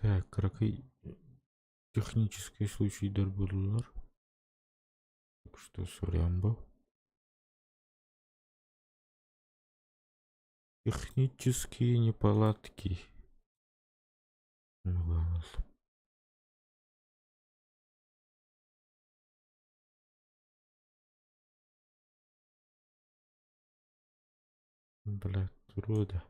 Так, какие технические случаи болар? Так что сорямбо. Технические неполадки. Блядь, урода.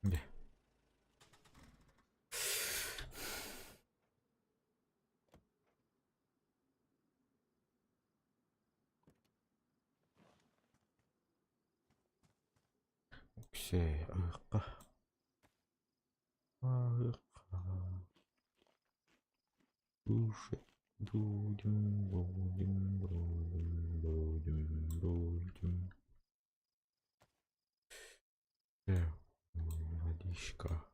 Да. Все. Слушай, будем. Так, водичка.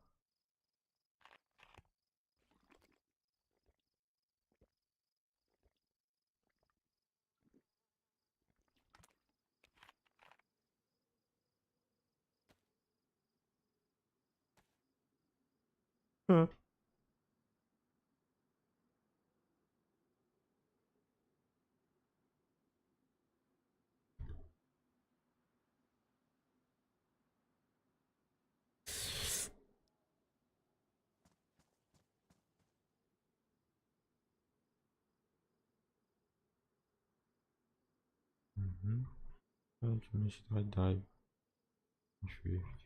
Угу. Будем считать, дай. Еще есть.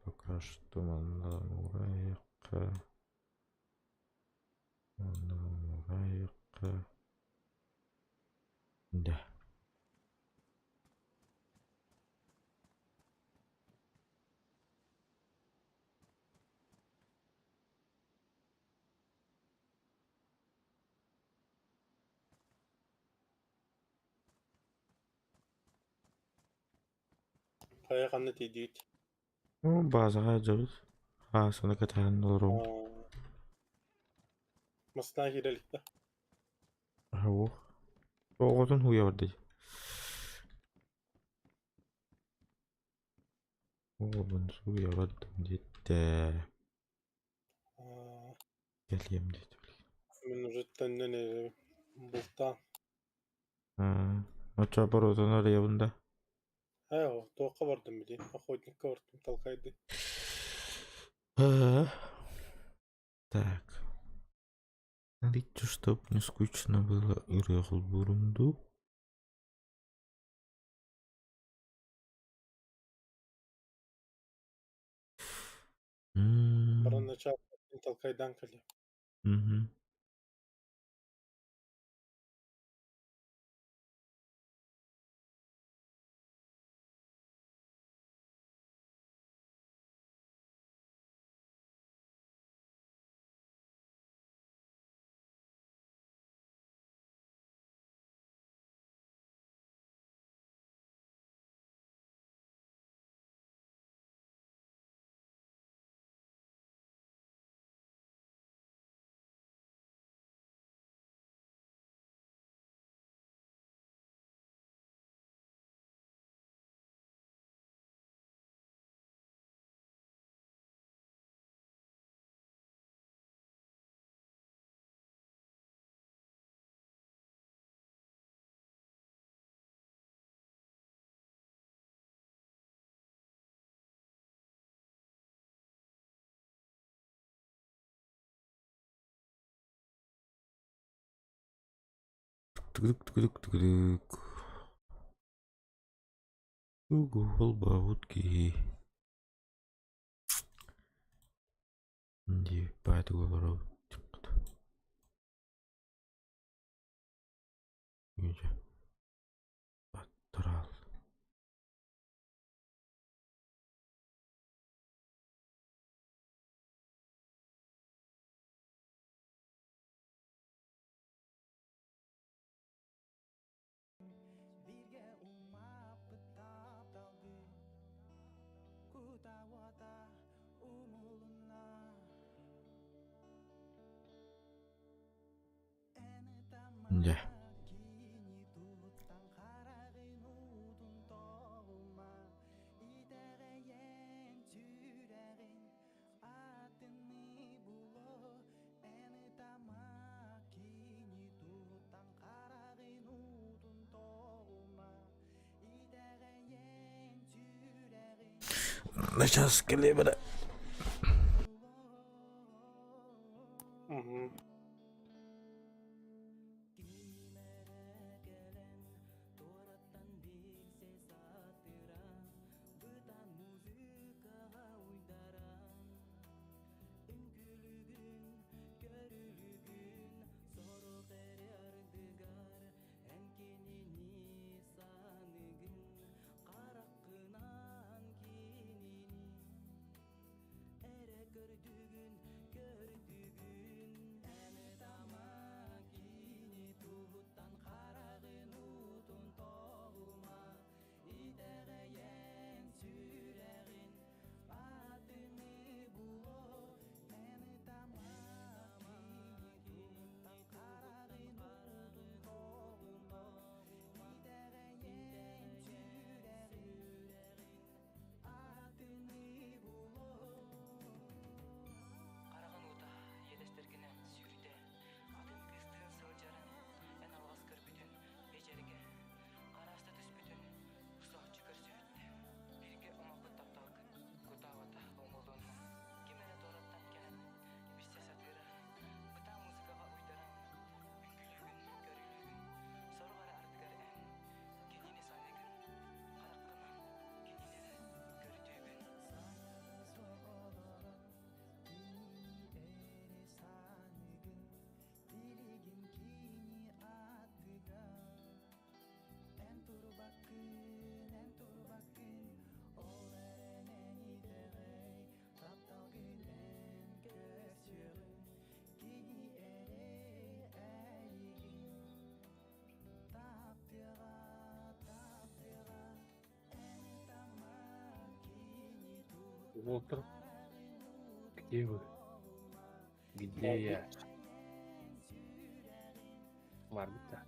Пока что да. Кайганы тийдийт. Базаға жүрүз. Соны катаган олорум. Маснаа киреликте. Ау. Оғозун хуя барды. Оғозун хуя барды. Жетті. Келем деді. Мен уже тәннен булта. Оча борозон орая бунда. Тоққа бардым били. Охотникка бардым талкайды. Так. Смотрите, чтоб не скучно было и рехал бурунду. Барана чап талкайдан кали. Угу. Тыгдык. Угол баутки. Не пойду говорю. Иди. Отрал. Birge umap taptaldı Kutawata umuluna Да. Kini tutang karagin utun toğuma İdereyen türerin atını bulo Eni tama kini tutang karagin utun toğuma İdereyen türerin Сейчас калибра. Угу. Караган ута елестергенен сүйрүдө атын кыстын сылжарын эн алгас көрбүтүн бежерге караста түспүтүн усак чүкөрсүбүттү бирге омакыт тапталгын кутабата оңолдонма кимере дораттан келен бисте сатыра быта музыкага уйдаран үңгүлүгүн көрүлүгүн соргара артыгар эн кенини саныгын караккынан кенинен көрүтүгүн Утро. Где вы? Где я? Маргарита,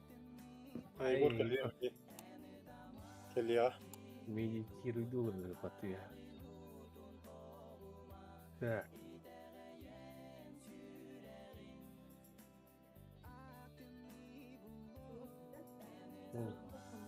Айгор Ай. келия. Келия. медитируй долго, потыя. Так. Ну, кутабата оңолдонма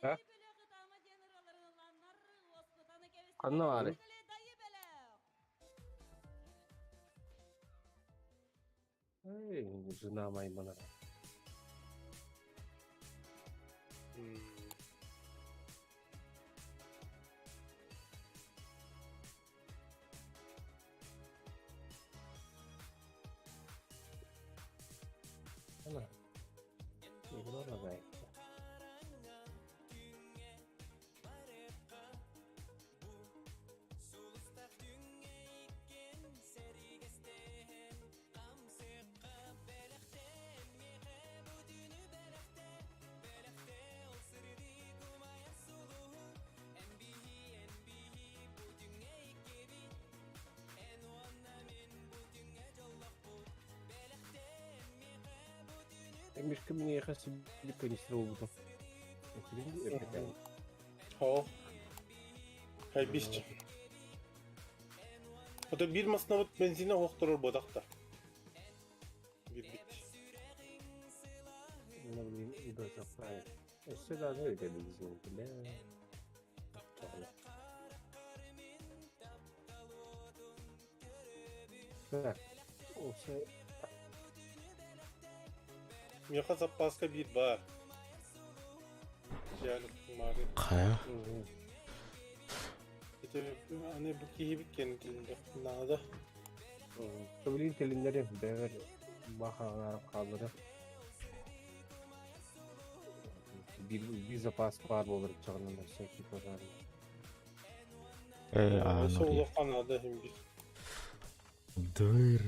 А? Кана бары? Эй, жена маймана. Ана. Игрора гай. Emmiş ki niye kasıp bir kanistro oldu. О. Хай бишчи. Ото бир масына вот бензине оқтырыр бодақта. Bir bit. Ne bileyim, iyi de yapmayın. Eskiden öyle bizim bile. Evet. Olsa Меха запаска bir бар. Yani mağdur. Қая? İşte hani bu kihibik kendinde. Nada. söyleyeyim telinleri bever bahalar kaldırır. Bir zapas var olur çağının seki pazarı. Aa, Soğuk Nuri. kanada hem bir. Dur.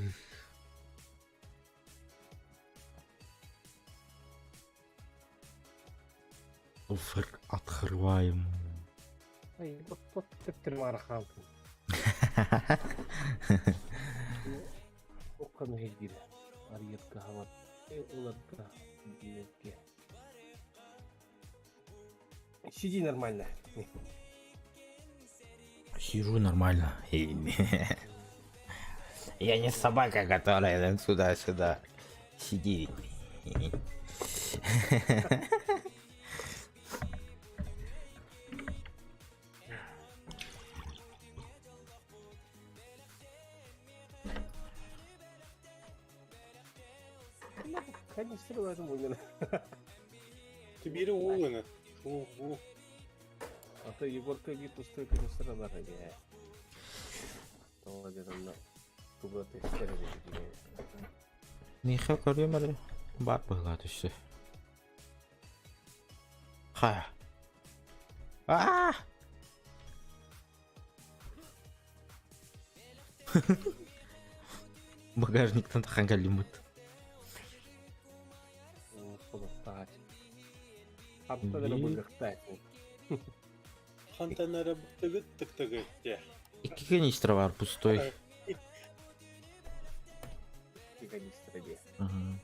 Ufak открываем. Ay bak teptir var halkın. O kanı hegir. Ariyat kahavat. Ular ka diye. Сиди нормально. Сижу нормально. Я не собака, которая сюда-сюда сидит. Kanistro var mı oyunun? Biri uğunu. Bu. Ata Егорка bir пустой канистра var ya. Tamam dedim. Tuba testler edildi. Миха көргенмін бар болады işte. Ха. А! Багажниктен таққан кәлемет. Полостать. Haftada da bıgıktay. Хантанара tıgıt tık tıgıt ya. İki канистра var пустой. Bir kanistra diye. Мгм.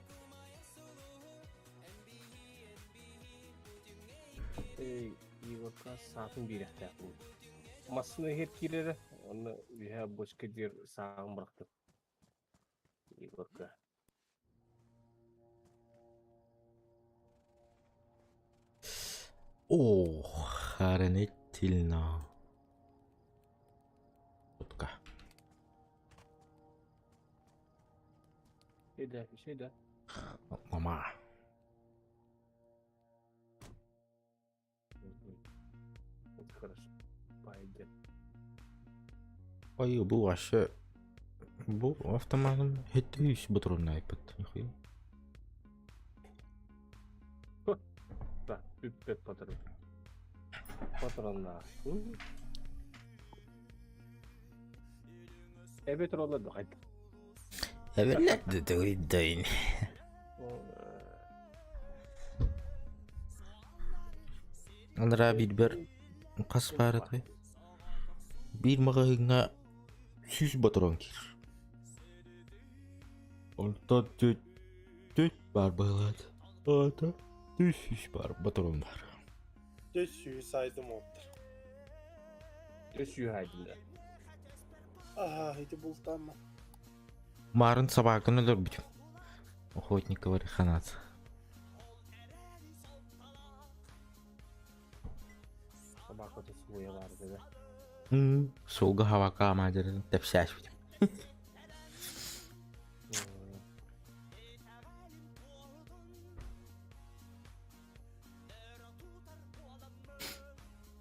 Егорка saatın bir hafta. Masını hep kirleri. Onu bir başka bir sağım bıraktım. Егорка. О, охренительно. Утка. Şeyde. Мама. Хорошо. Пойдет. Ой, bu вообще... Bu автоматом 700 патрон айпад. Нихуя. Da, üppet patron. Patronlar. Evet oladı. Hadi. Evet ne de Андра bir қас бар еді ғой. Bir мағайынға 100 патрон кер. Онда 4 бар болады. Ата 500 бар патрон бар. Göz suyu saydım ottur. Ösüyor haydinde. Aha hadi bultanma. Марын собаканы өлтір бүтін. Охотниковый ханат. Sabah ötesi boya var dedi. Солғы хавақа амадырын тәпсәш бүтін.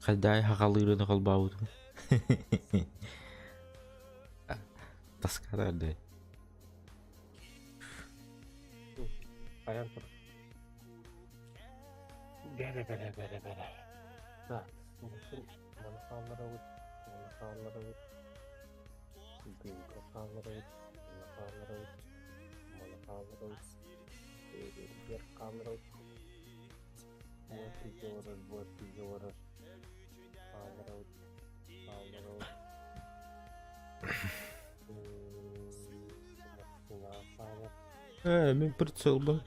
Қайдай хақалырыны қалбауды. Таскарады. Ayan tur. Bere. Da. Mana sağlara vur. Gün sağlara vur. Mana sağlara vur. Bir kamera vur. Bu tiga varar. Sağlara vur. Мен прицел ба.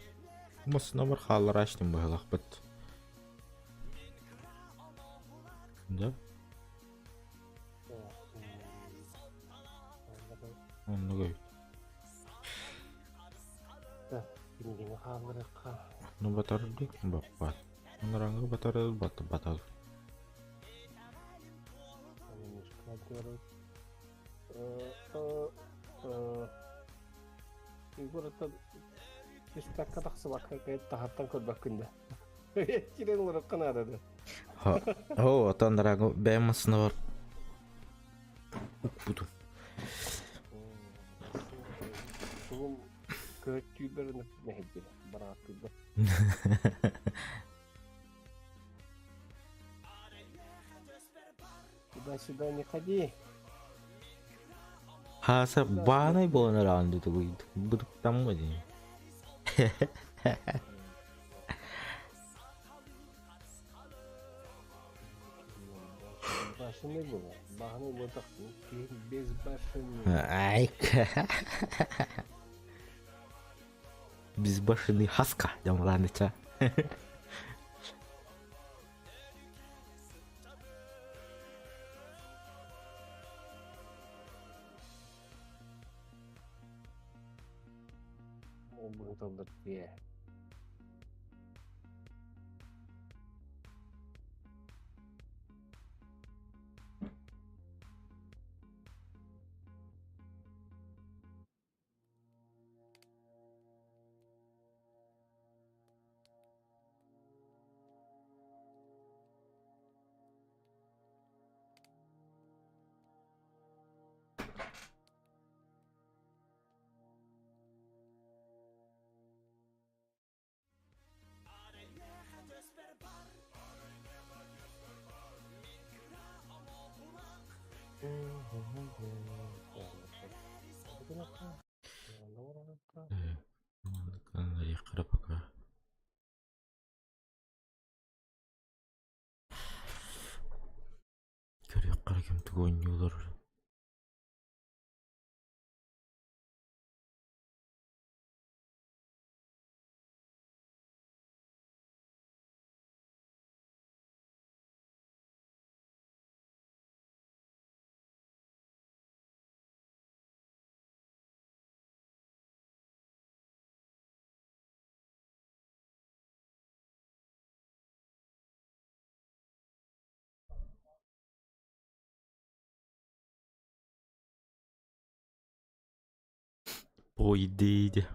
Масына бар халлар açtım bağlaq bit. Да? Onu koy. Кингени хаалырыкка. Ну батарды баппат. Онраңы батары батал. Игорта истакка таксы бакка тахаттан көрбөк күндө. Кирен ураккан арады. О, атанраңы бәм масына бар. Буду. Бugün kötülerini neydi? Bıraktı. Туда-сюда не ходи. Хаса банай болар анды тугуй. Будук там мыди. Başı ne bu? Bahane bodak. Bez başı. Ай. Безбашенный хаска, jamlanыча. Bugün tanıdık diye. Yakara пока. Körüyor kara kimtik oynuyorlar. Boy değdi.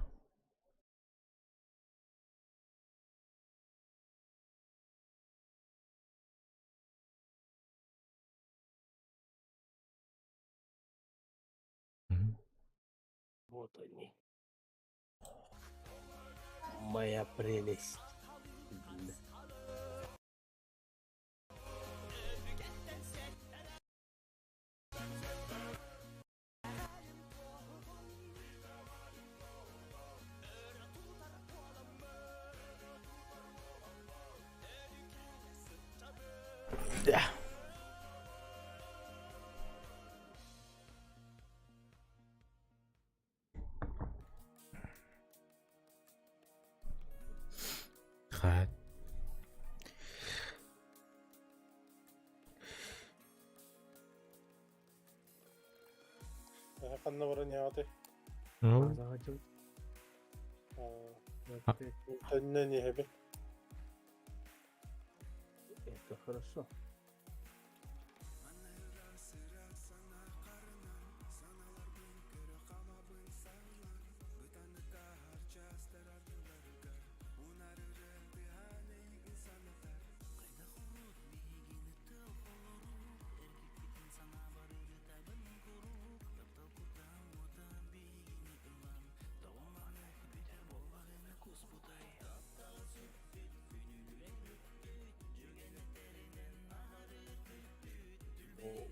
Вот они. Моя прелесть. Хат. Kanna baran yaate. Ну, Захотел. Тэннэ не хебе. Это хорошо.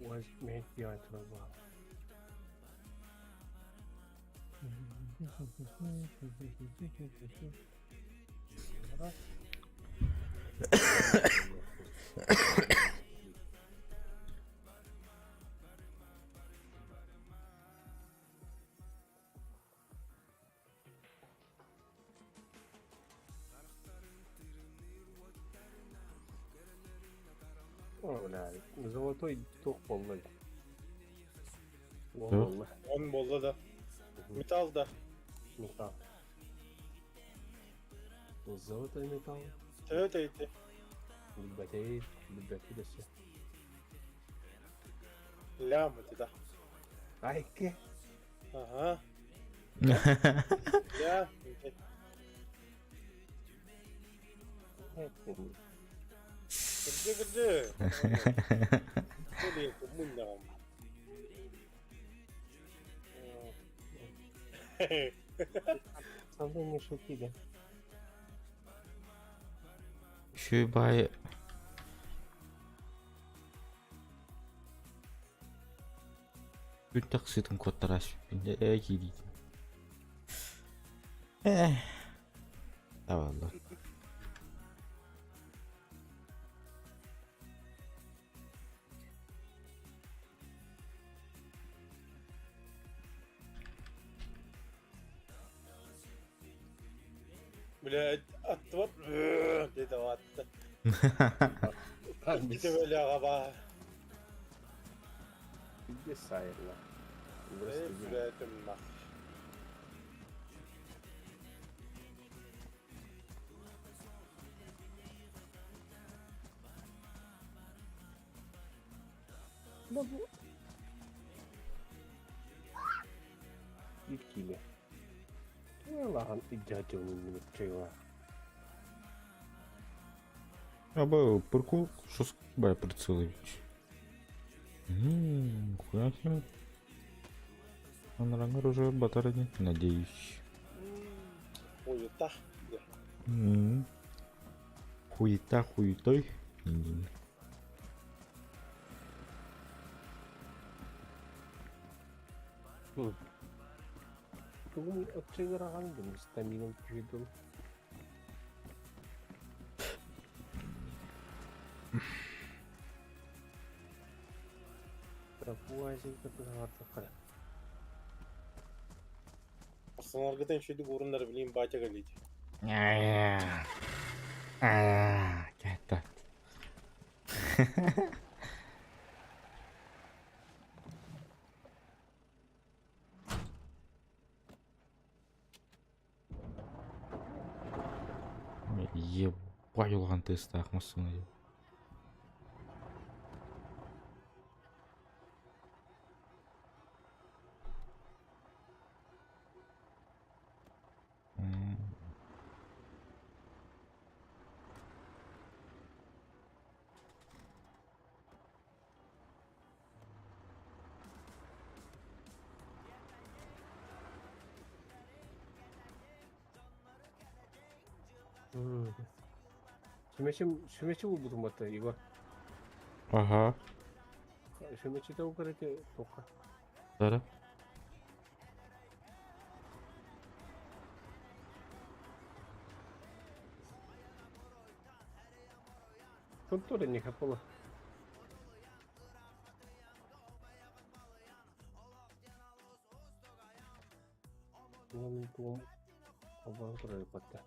Возьми театр. Öyle. Zolotoy çok bollu. Yok. Bollu. On bolda da. Metal da. Metal. Zolotoy metal. Evet evet. Bilbetey. Bilbetey de şey. Lamıtı da. Ay ki. Aha. Ya. Hep benim. Gıdı. Böyle kumunda. Sandın ne çok iyi de. Şu bay bir taksitin kottaraş binde gidiydim. Eyvallah. Böyle attı var. Dedi o attı. Ben Bir de böyle araba. bir de sayırlar. Burası Hep güzel. üretim bak. İlk gibi. Allah'ın ihtiyacının bir şey var. Аба, прикол, что с бай Прицелович. Хуя себе. Он рангар уже батарея, надеюсь. Uyuta. Хуета хуетой. Bugün ötçeler hangi staminum küydüm. Bu ayıcı kadar artık kadar. Aslında arkadan şöyle orunları bileyim bahçe geliydi. Get Ебать, улган тест ақмасын. Sümeçi bu buldum hatta Igor. Ага, Sümeçi de o kadar ki toka. да. Тут не хапало. Ну, то обан край патта.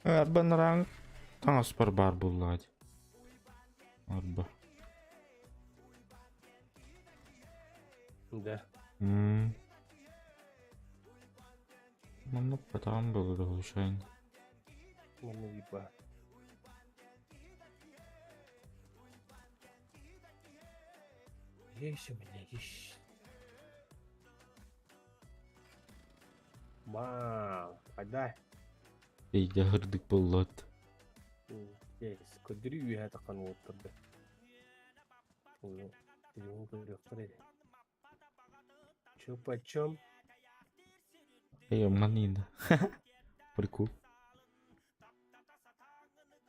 Арба наран таңас бар болады. Арба. Да. Ну, потом было довольно. Мама еба. Есть у меня, есть. Мам, отдай. Eyde hırdık болады. Есть. Кодри уйха таққан отырды. Телефон көріқтір еді. Чё почем? Эй, манина. Прикол.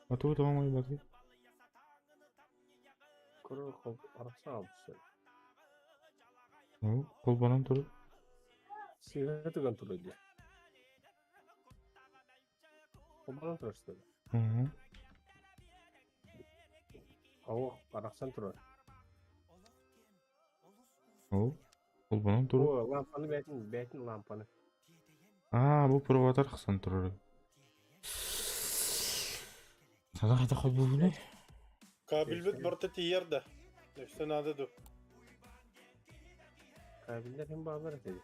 А тут мой батый. Кұрық арықса алыпсы. Ну, колбанам тұрып. Сигаретыган тұр еді. Қолбанан тұрышты. Ау, арақсан тұрар. О, колбанам тұрып. О, лампаны бәтін лампаны. А, бұл проводар қысан тұрыр. Hala hadi koy bu ne? Kabilbet barta tiyyer de. Nefsen adı du. Kabiller hem bağlar dedi.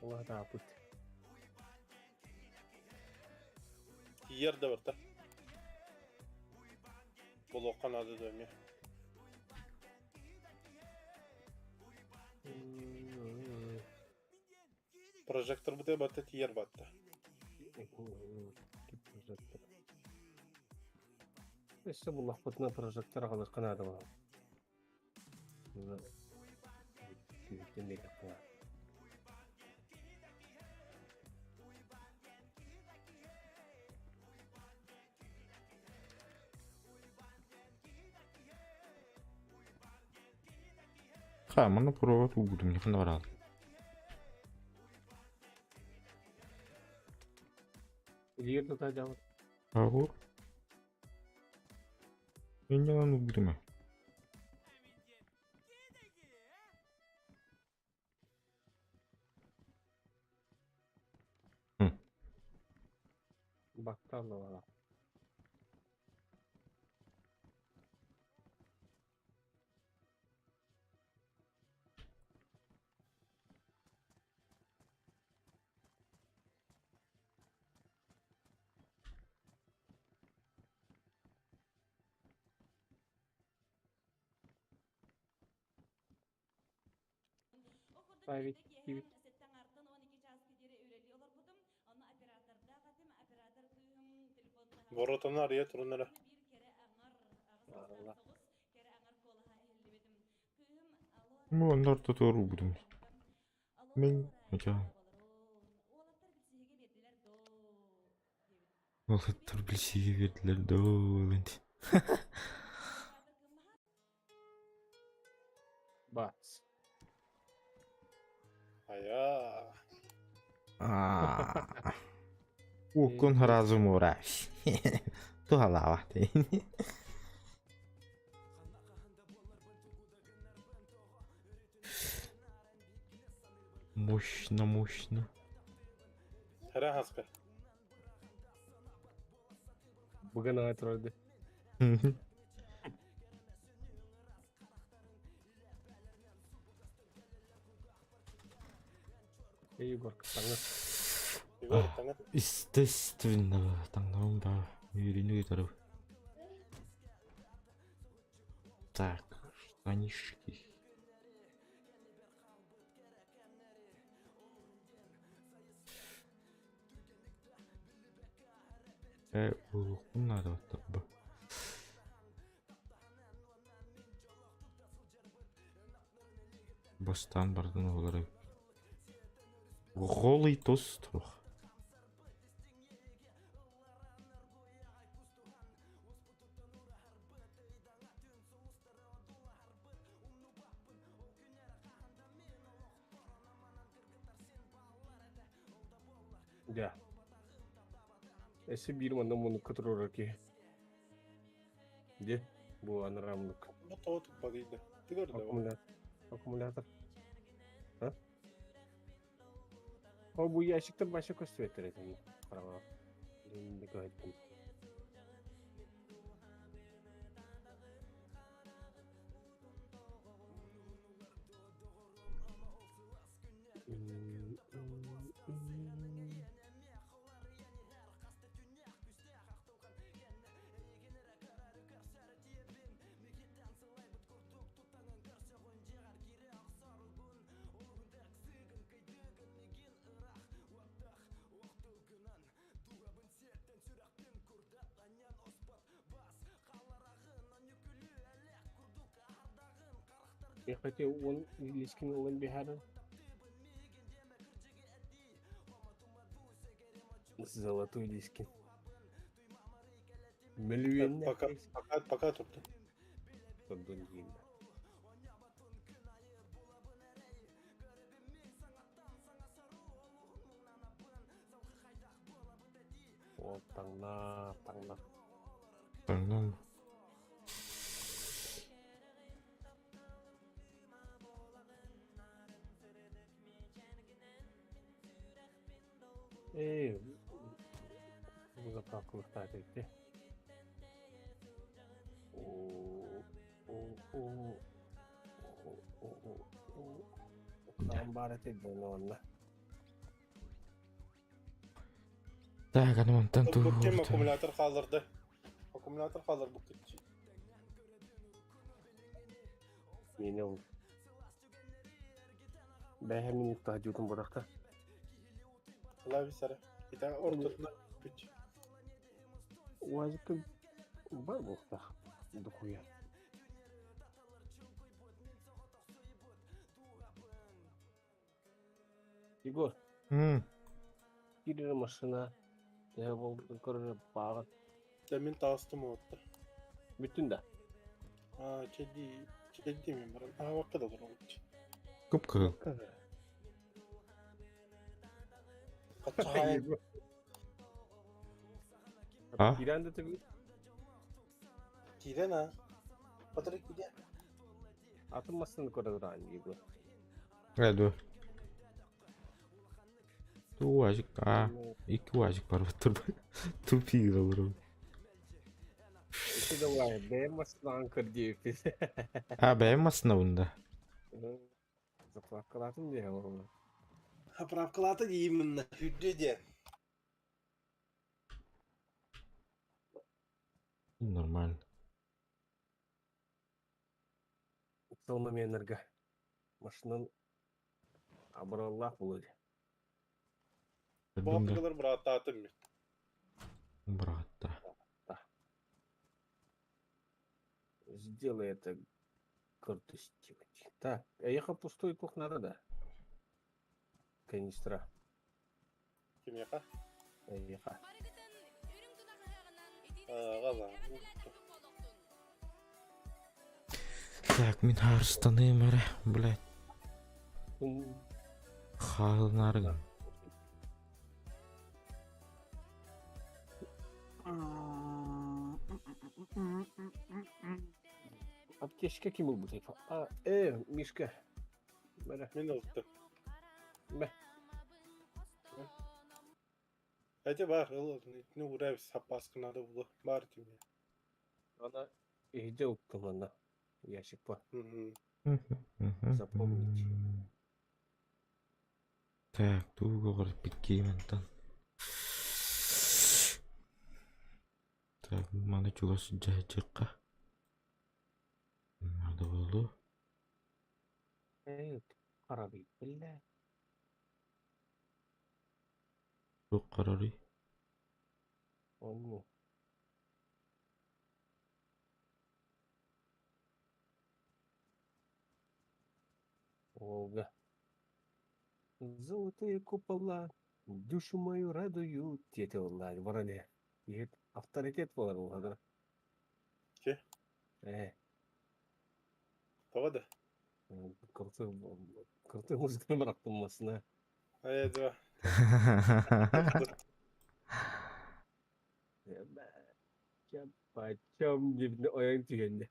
Allah da apıt. Tiyyer de barta. Bolokan adı du ya. Projektör bu da barta tiyyer batta. İşte bu lahbatına projektör alır kanadı var. Bunu büyükten de yapıyor. Ha, mana prova tuğdum yakında var al. İlgili tutacağım. Ağır. Ben yalan uğdum ya. Bakkal da var. Evet, evet. Vorotanı araya turunlara. Allah. Bu onlar da doğru uğdum. Ben acaba. Vallahtır bir şey verdiler doğru. Bas. Aya. Ukun razum uğraş. Tuhala vakti. Мощно. Hera haska. Bugün ayet öldü. İyi korkutanlar. Igor tangan. Естественно, таңдауым бар. Үйрену керек. Так, штанишки. Улукун надо вот. Бостан бардын олары. Голый тост. Ya. Esi bir mandan bunu kıtırır ki. De bu anıramlık. Bu toğutuk bagıydı. Tigor da var. Akümülatör. Ha? O bu yaşıkta başa gösteriyor ettim. Karama. Ne gayet. Ya kayaknya uang ilişkin olan bir her Zолотой ilişkin. Milyon Fakat tuttu. Tonton değil. Oh, tangla. Tangla. Bu da farklılık takipte. Амбар этеді онна. Так, анымантан Bu kim туурда. akkumulятор kaldırdı. Akkumulятор kaldır bu kitçi. Мені ол. Бәйі минутта жүгін бодақта. Ulan bir sarı. Bir tane ortasında küç. Уазикы бар болса. Дохуя. Егор, кирер машина. Я болды көріп бағыт. Demin tastım orta. Bütün de. Ha kedi mi var? Ha vakit olur o küç. Кыпкы. Kaçay. А? Кирен de tabii. Giden ha. Kadar giden. Atılmasını көріп aynı Егор. Эду. Уазик. Iki уазик бар отыр. Тупиге калдырып. İşte de var. Beğenmezsin Ankara diye. Бәймасына бунда. Заплакалатын diye onu. Правкалаты деймін. Hüddü diye. Нормально. Sonra menlerge. Машинан абыраллах болады. Bu hafta kadar bıraktı atım ben. Братта. Сделай это карточки. Так, ехал пустой кух надо, да? Канистра. Kim yaka? Ехал. Gaza. Так, мен арыстанайым әрі, блядь. Халынарың. Аптечка ким был bu tayfa? Мишка. Böyle. Ben unuttum. Be. Hadi var. Ne uğrayıp sap baskına da bulu. Var kim ya. Она иде уктум ана. Ящик по. Так, туго көріп кеткеймін тан. Так, мана чугасы жайчыққа. Мада болду. Қарабей, бля. Жоқ қарарый. Onu. Волга. Золотые купола душу мою радуют. Деді олар, вороне. Ет авторитет болар олар. Ki? Tava da. Крутой музыканы бірақ болмасына. Hadi var. Почем деп ояң түйгенде.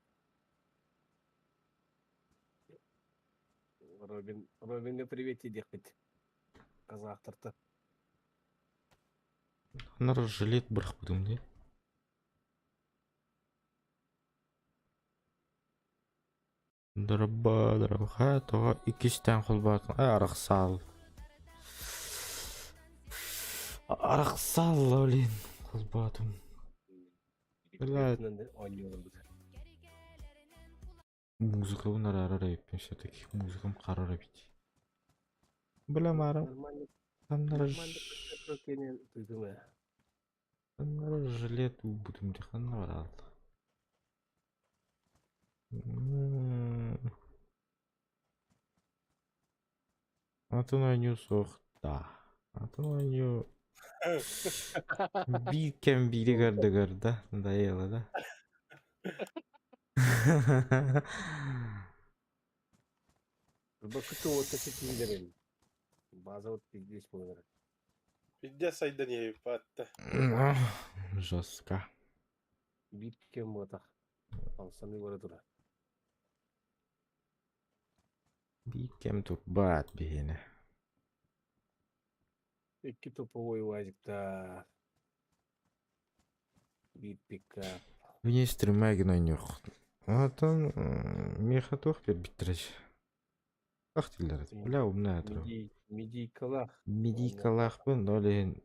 Робинге привет едек бет. Қазақтырды. Анар жилет бірақ будым де. Драба. Ха, тоға икістен қол батын. Арақ сал. Арақ сал, блин. Қол батын. Блядь. Музыка бұнар арара еппен все-таки. Музыкам қарара бейді. Білем ара. Қанар жилет будым де қанар алды. Атын ойню соқта. Атын ойню... Бейкен бейді көрді. Дайылы да. Bakıtı o taşı giderim. Bazı ot bilgiyiz bunları. Видя сайда не епатты. Жестко. Bitken bu atak. Alsanı var dura. Бейкен турбат бейіне. İki topovой уазикта. Бит пикап. Министр мәгін ойнық. Атын меха тоқ бер біттіріш. Ахтилер. Бля, умная тру. Медийкалах. Медикалахпын, олен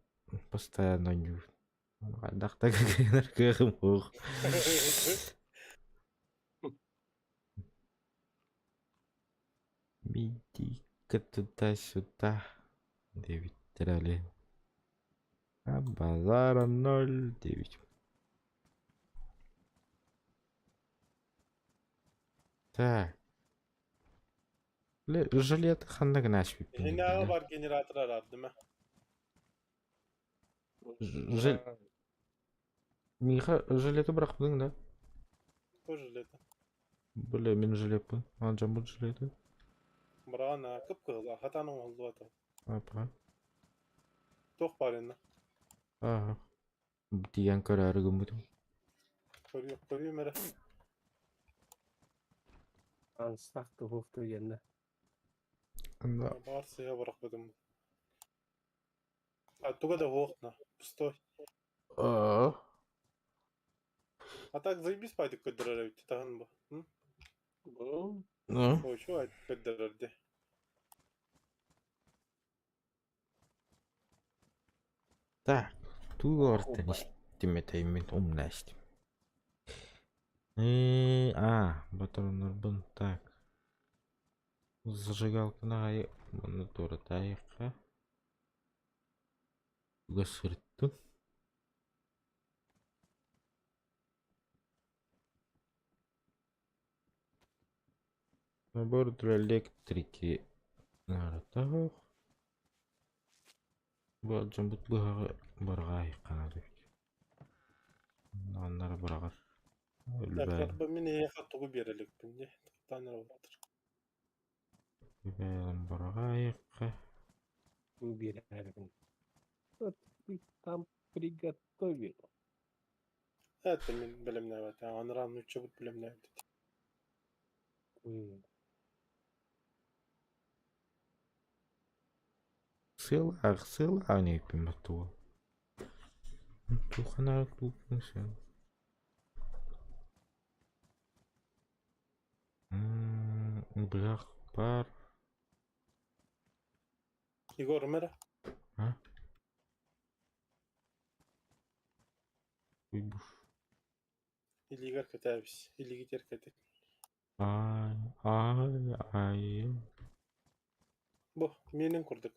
постоянно ню. Дахта кагенер кагым хух. Медика туда-сюда. 9 трали. А базара 0,9. Так. Жилет хандагын ашып Yine var generator arar değil mi? Жил... Миха, жилеті бірақ білдің да? Bu jileti. Бля, мен жилетпін. Анжан бұл жилеті. Brana kıpkızıl. Hatanın oldu ata. Апа. Tok var yine. Ага. Тиян көрәрі күмбітім. Көрüyor mere. Ансақты хоқты енді. Анда. Varsa ya bırakmadım. Оттуда да окна. Пустой. Аа. А так заебись пойдет көддөрөр өйтті тағын ба. Ну. Ой, что айтып көддөрөрді. Так. Тугортен истеметейм мен умнәштім. Батаронлар бұн. Так. Зажигалканы ғайы. Бұны торы тайыққа. Туға сұрттым. Набор для электрики. Наратағы. Бұл жамбыт бұғағы барғай қанады. Аннары бұрағыр. Так, мен ехаттығы берелік бінде. Тақтаныр отыр. Үлбәйім барғайыққа. Убирай. Вот ты там приготовил. Это мен білім не бәді. Аныран үтші бұд білім не бәді. Сыйлақ не өппен бәтті ол. Туханар клубын сен. Бірақ бар. Егор mere. А? Уйбуш. İlgiler kötüymiş. İlgi gider kötü. Ай. Bu, menin kurduk.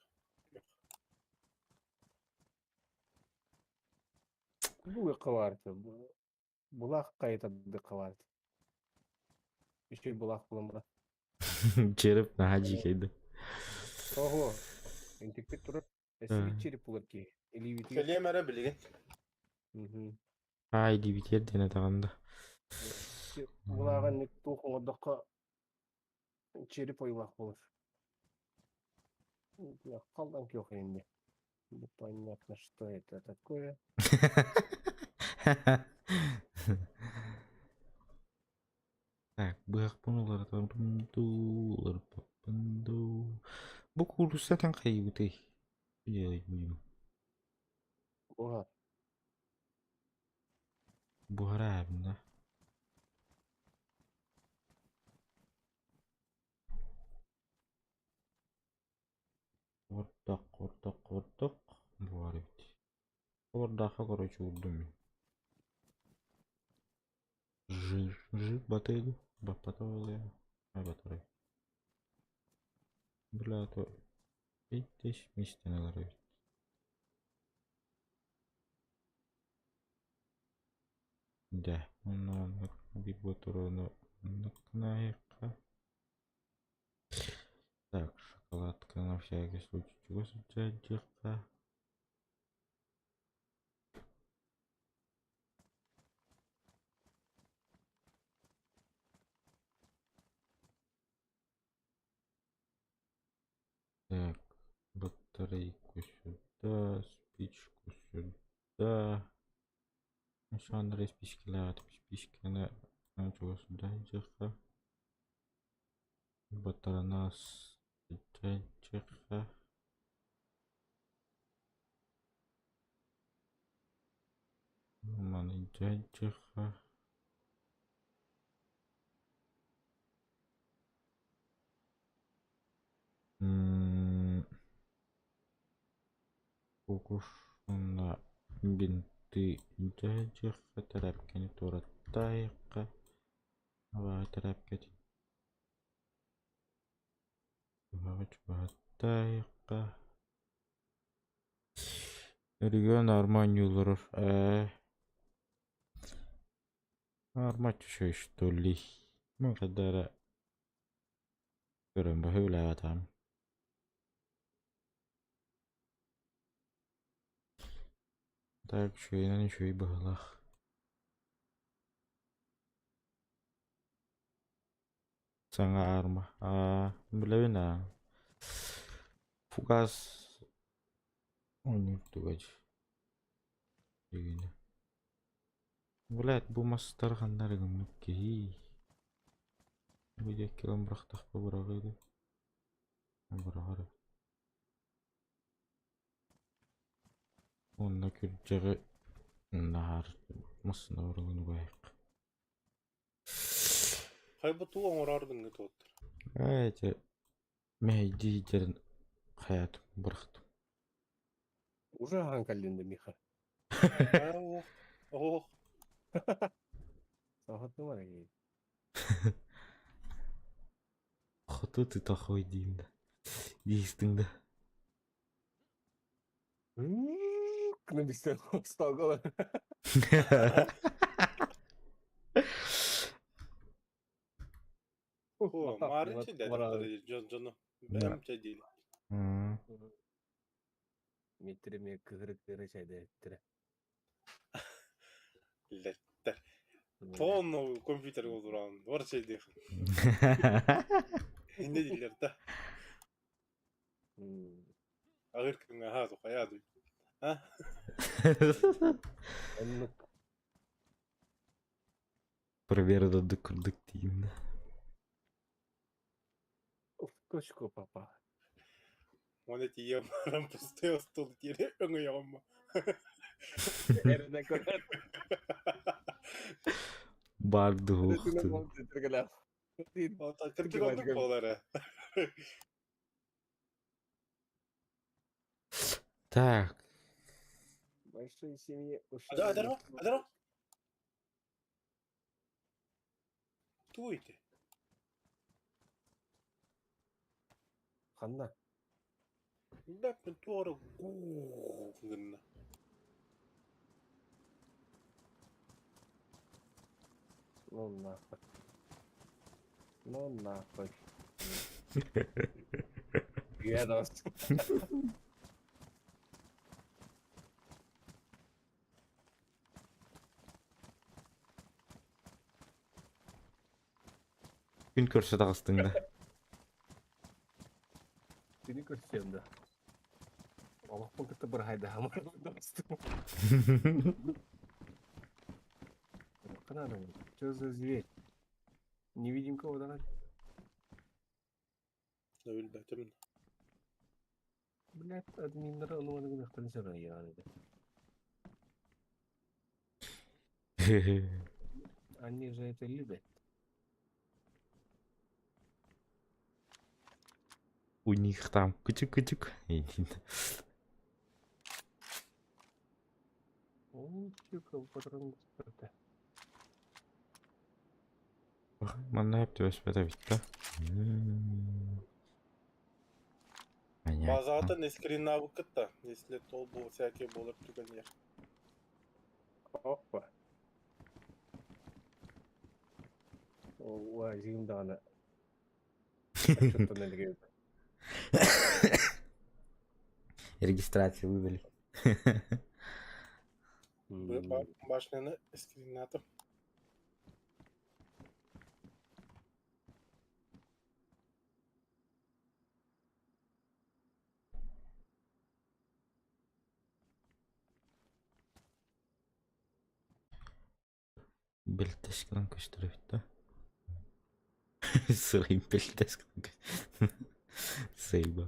Бұл қыларды. Бұлақ қайтады қыларды. Еще бұлақ бұлымыра. Череп на хаджи кейді. Ого. Ентекте тұрып. Әсігі череп бұлар ке. Или бітіге. Köylüye mere bilgin. Ай, дебитер дене тағанда. Бұлаған тоқын одаққа череп ойлақ болыр. Қалдан кеуқ енді. Непонятно, что это такое. Так, бұғақ бұнылар бұнду. Бұл курсатан қай бұтай. Бұға. Бұғара әбінда. Ортақ. Бұғар өтті. Ордақа короче ұрдым мен. Жир батайды. Батпаталы. Батырай. Бля, то 5000 местенелер өтті. Да, оннан bir батароны накнайыққа. Так, шоколадка на всякий случай чего сюда. Так, батарейку сюда, спичку сюда. Sonra spişkiler atıp spişkene чего сюда жаққа. Батаранас жаққа. Маны жаққа. Кукушуна бинты жажыхка тарапкени туураттайыкка абага тарапкетин абага чубаттайыкка өргөн арман юлурur армачу что ли мен кадара көрөм ба хөлатам так шуйнан шуй бахлах саңа арма билебин фугас ойнуптугач дегени Блядь, бу мастар кандай гымныкки. Видео килом брахтах по брагыды. Брагары. Онна күржәгы нахар масына урылын байык. Кайбы туу оңорардың гы тоттыр. Эти мэйди жерин хаят брахтым. Уже ханкалленде Миха. Ох. Сағатты бар екен. Хаты ты тахой дейм да. Дейстің да. Кына бистен ұстауға. О, марынчы дәдіктері жоны. Бәмчә дейли. Метреме кығыры чайды әттірі. Леттер. Тонну компьютер олдуран. Бар чай дейхін. Инде дейлер да. Агыр кіңе хазу қаяду. Проверда дыкырдык дейм да. Точку, папа. Оны тие марам пустая стол тире өңі яғымма. Әріне көрәт. Барды уқты. Кірді қалдық болары. Так. Большой семье. Адарма? Туйте. Ханна. Бәппен туары гүнна. Ну нахуй. Гедос. Күн көрсөт ағыстың да. Seni көрсем да. Аллахпын кітті бір хайда хамар достым. Қананың, что за зверь? Невидимка одан. Білбәтім. Блядь, админлары онуаны күнақтарын саған яғаны. Они же это любят. У них там кутюк-кутюк. О, чука, патрон спорта. Мана әпті өспеді бітті. Базатын ескерин абы кітті. Если тол бұл сәке болыр түген ер. Опа. Ой, зимда ана. Что-то надо. Регистрацию вывели. Башняны ескерин атым. Белтешкадан көштіріп та. Сырайым белтешкадан көштіріп. Сейба.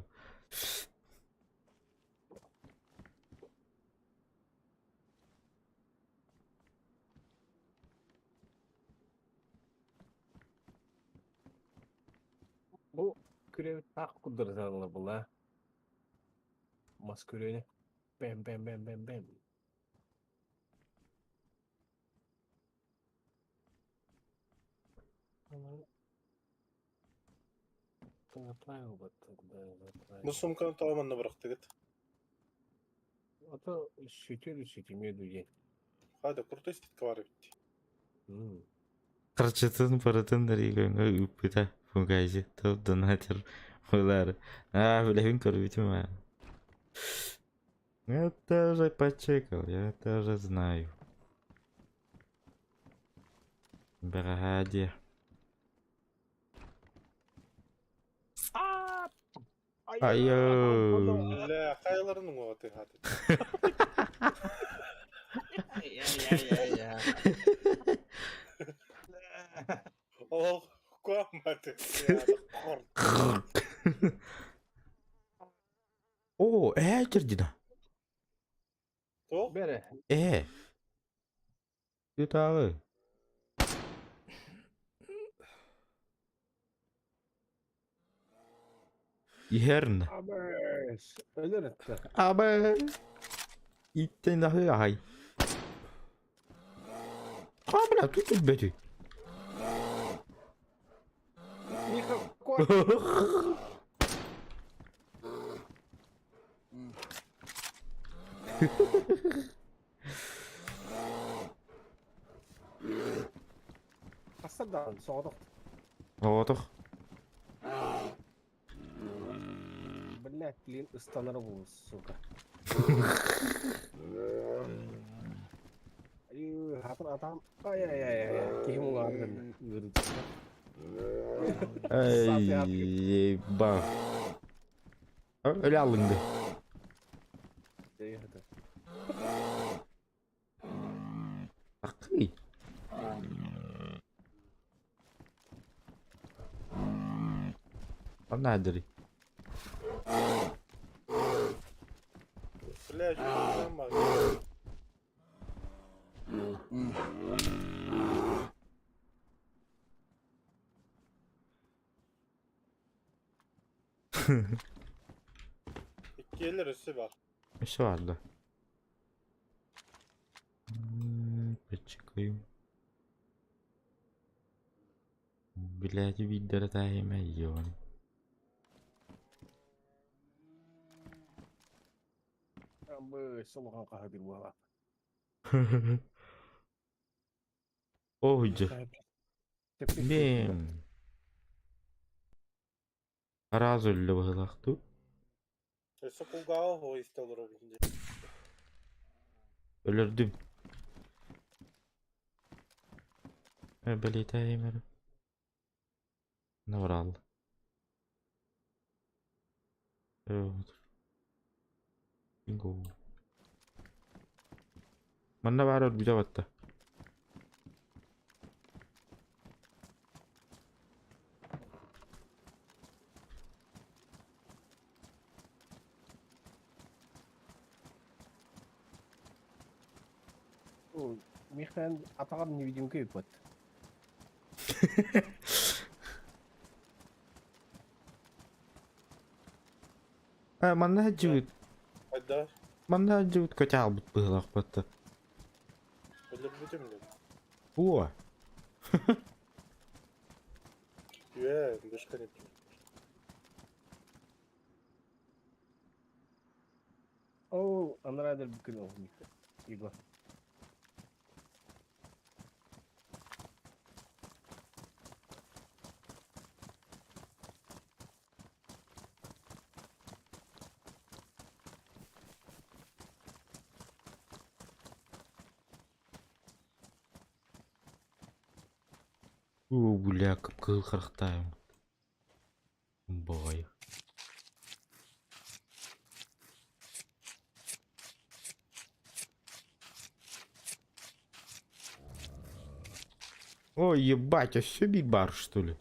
Bu küreği tak kudursanlar bula. Mas küreğini. Bem bem bem bem bem. Тыңатайын баттын. Bu sumkanı tamamen bıraktı git. Ата sütür sütümüydü ye. Hadi kurtu istit var bitti. Кырчытын пырытын регионга үппүтэ фугайжы тылдын хатыр булар. Блин, корвитим. Это уже почекал, я это уже знаю. Бради. Айо. La kayalarının o atı hadi. Ya. Oh, kuamadı. О, Джердина. Toch? Bere. Ты Иерн. Abes. Ölür etti. Абе. Иттен дахы ай. Абла тут бети. Миха, кот. Hastadan soğuduk. Отох. Блять, блин, ıstanır bu suka. Ayo, hatır adam. Ay. Kim vardı? Yürüdü. Ey, bak. Öyle alındı. Hadi. Akı. Nedir? Bile şuradan bak. İki el üstü var. Что ладно? Почекаем. Блять, видно, тайм айон. Abi, soluğun kahadir bu ala. Ойджи. Бем. Раз өлі бағылақты. Ese kulgağı o istedir o şimdi. Өлірдім. Білет әймәрі. Наврал. Bingo. Mana baru bisa batta. Михаил атаған невидимка өпөт. Mana hajut. Hadi Mana hajut kacau betul batta. ölür bütün mü? О. Başka ne? Oo, anladın bugün o Mihаил. Igor. Бля, кыл қырықтайым. Бой. Ой, ебать, а все Биг Бар, что ли?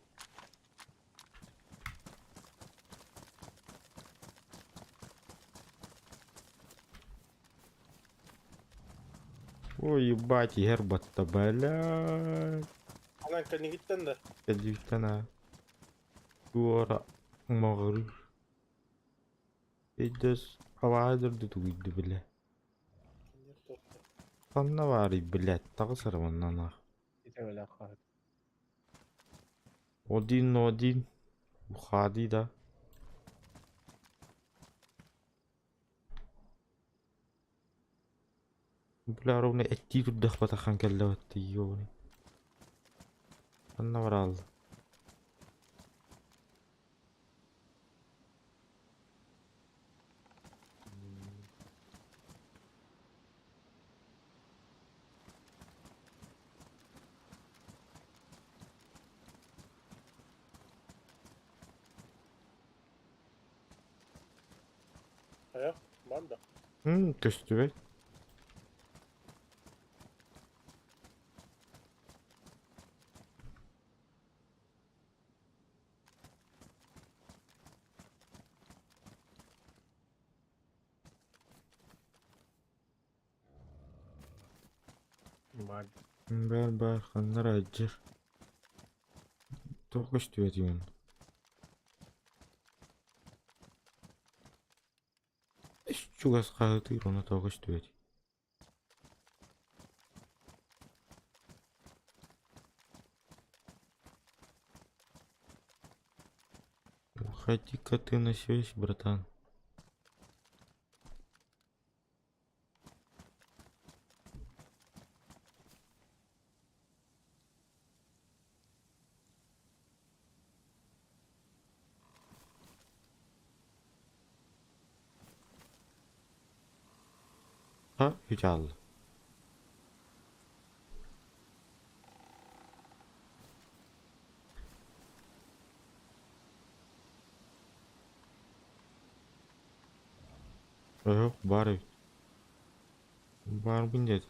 Ой, ебать, гербат-то, блядь. Anan kendi gittin de. Geldi bir tane. Duvara Mağrur. Edes havadır tutuydu bile. Киндер тортта. Kanna var bilet tağı sarmandan ah. Ite öyle kaldı. Odin. Bu hadi da. Bular onu etti tuddah batakan kelle vatti yoni. Kanna var aldı. Ayak var da. Köstübek. Var. Ber kanlar acır. Çok köstübek diyorsun. Şu gaz kağıtı ona çok köstübek. Ходи-ка ты на связь, братан. Ha, güzel. Yok, bari. Var bindet.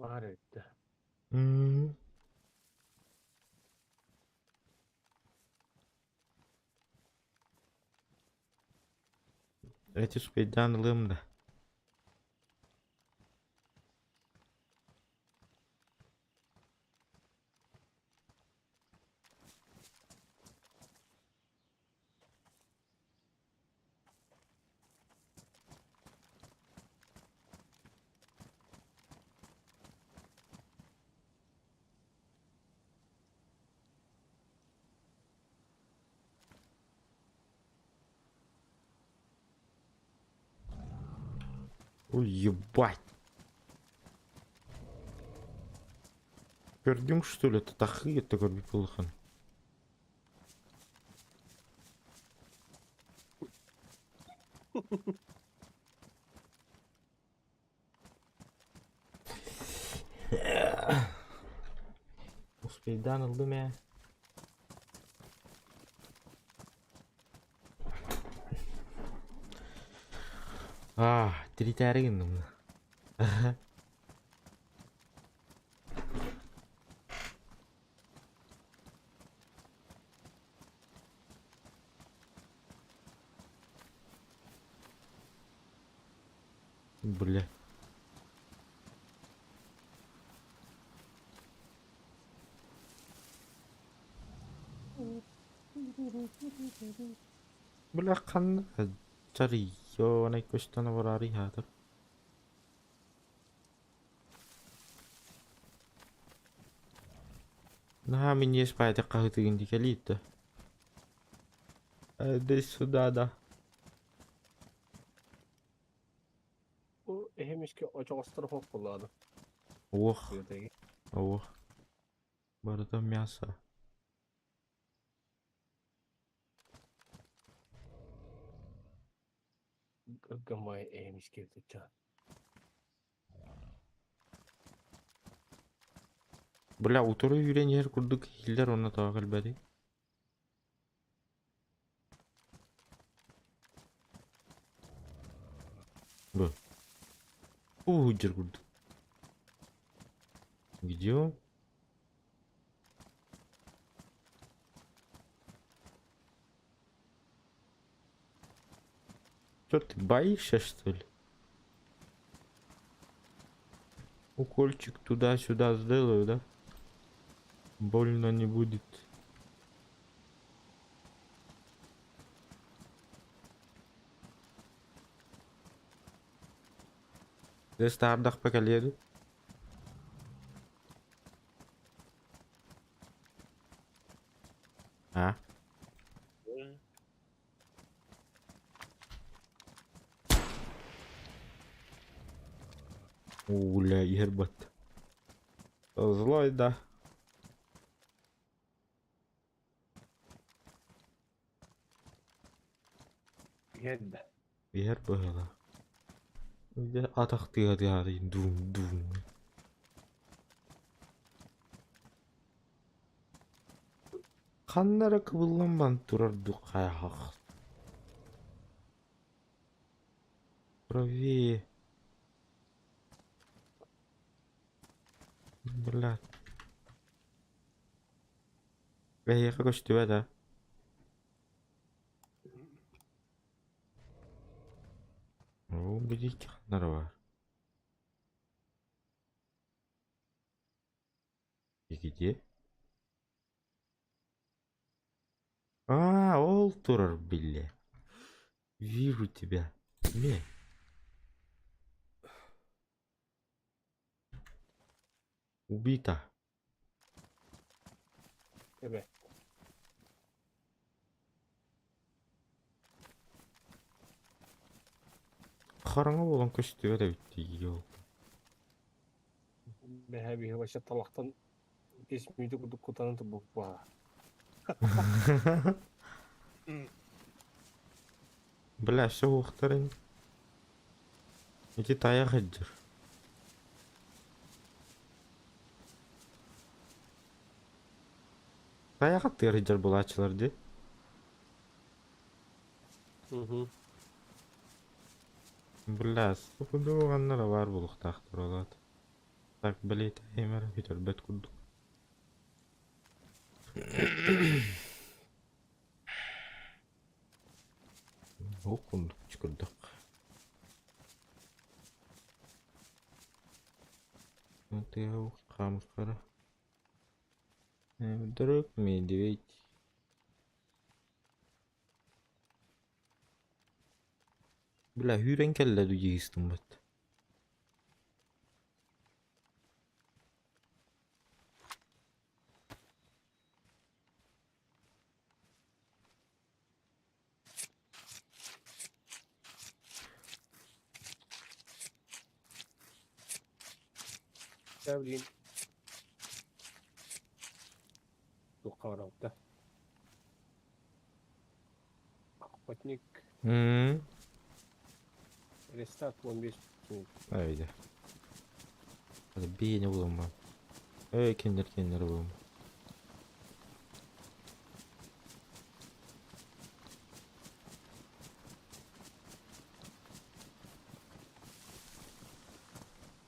Var etti. Hmm. Эти спейдан лымда. Ой, ебать. Пердюм, что ли? Это тахы, это как бипулхан. Спейдан aldım ya. Diri indim. Бля. Bля kan cari yo naik kostana warari hatar. Nah, minha spade kahit hindi kalita. Adesso dada. Bu ehemiş ki o çok ıstırıp hop kullandı. Oh, Buradaki. oh. Barada мясо. Gırgınmayı ehemiş girdi can. Бля, утро үйренер курдук хиллер оны тагы албады. Бу. Уйдер курдук. Где он? Что ты боишься, что ли? Укольчик туда-сюда сделаю, да? Больно не будет. Здесь ардах поколеду. А? Уля, ербат. Злой, да. Geldi. Yer böyle. Bir de atak diye diye dum dum. Kanlara kıvıllanman durardı kayak. Правее. Блядь. Я как тебя, да? О, блядь, нормально. И где? А, Олтур, бля. Вижу тебя. Бля. Убита. Evet. Қараңғы болған көштігі де бітті ел. Behavi başa talaktan geçmeydi kuduk kutanı da bu. Бля, все уқтарын. Иди таяқ жүр. Таяқ аттыр жүр бұл ачылар де. Бля, стопуды оғанлары бар бұл ұқтақтыр олады. Так, білейт, әймәрі көтер бәт күрдік. Оқындық чүкірдік. Тыяу қамыс қара. Вдруг медведь. Бля, hüren kelledi yiğistim bat. Ne bileyim. Çok karanlıkta. Охотник. Рестарт 15 минут. Haydi. Hadi beyni bulunma. Kendileri bulunma.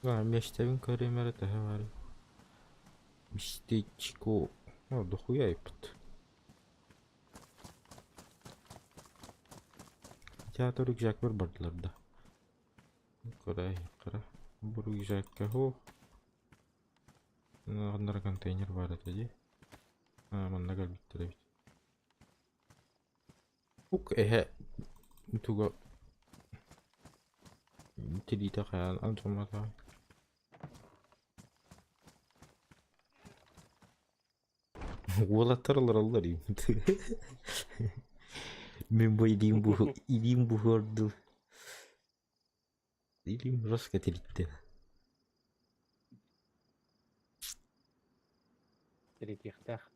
Местевин каремера тахавал. Местечко. О, дохуя ипт. Театр рюкзак var bardılarda. Кыра. Bu рюкзакка хо. Нагандара контейнер бар эти. Мында галбиттер бит. Ук туга. Тилита хаял антомата. Вала таралар юм. Мен bu idim bu hordu. İdim жестко тилитти. Третьих тах.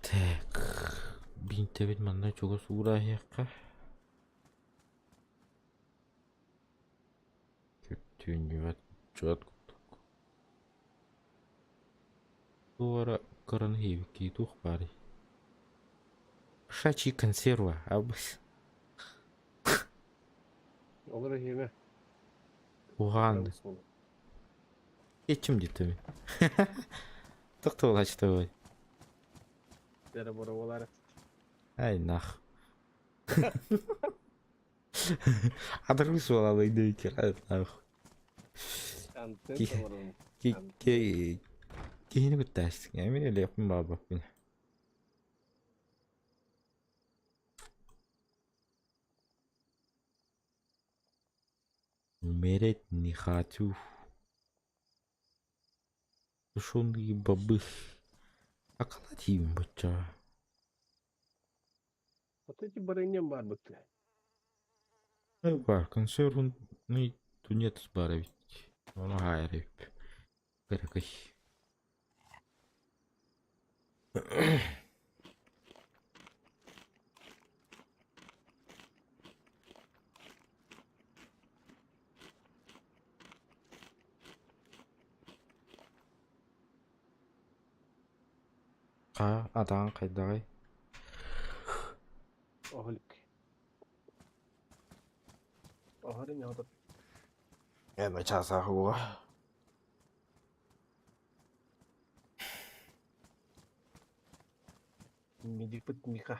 Так. Бинтебет манда чого сура яққа. Көттүнүват чат. Туара каран хевики тух пари. Шачи консерва, абыс. Olur yeme. Уганды. Geçim gitti mi? Tıktı ol açtı oy. Dere boralar. Ay nah. Adırmış olalıydı ki. Контент Ки- var. Kihini bittaştık. Emin öyle yapın baba beni. Умереть не хочу. Тушеные бобы. Акалативим бача. Вот эти барыням бар быты. Var konserun ne tunyet barabit. Onu hayır hep. Berekay. Adan kayday. Oğlik. Oğlum ya da Ema çasa huwa. midik put mika.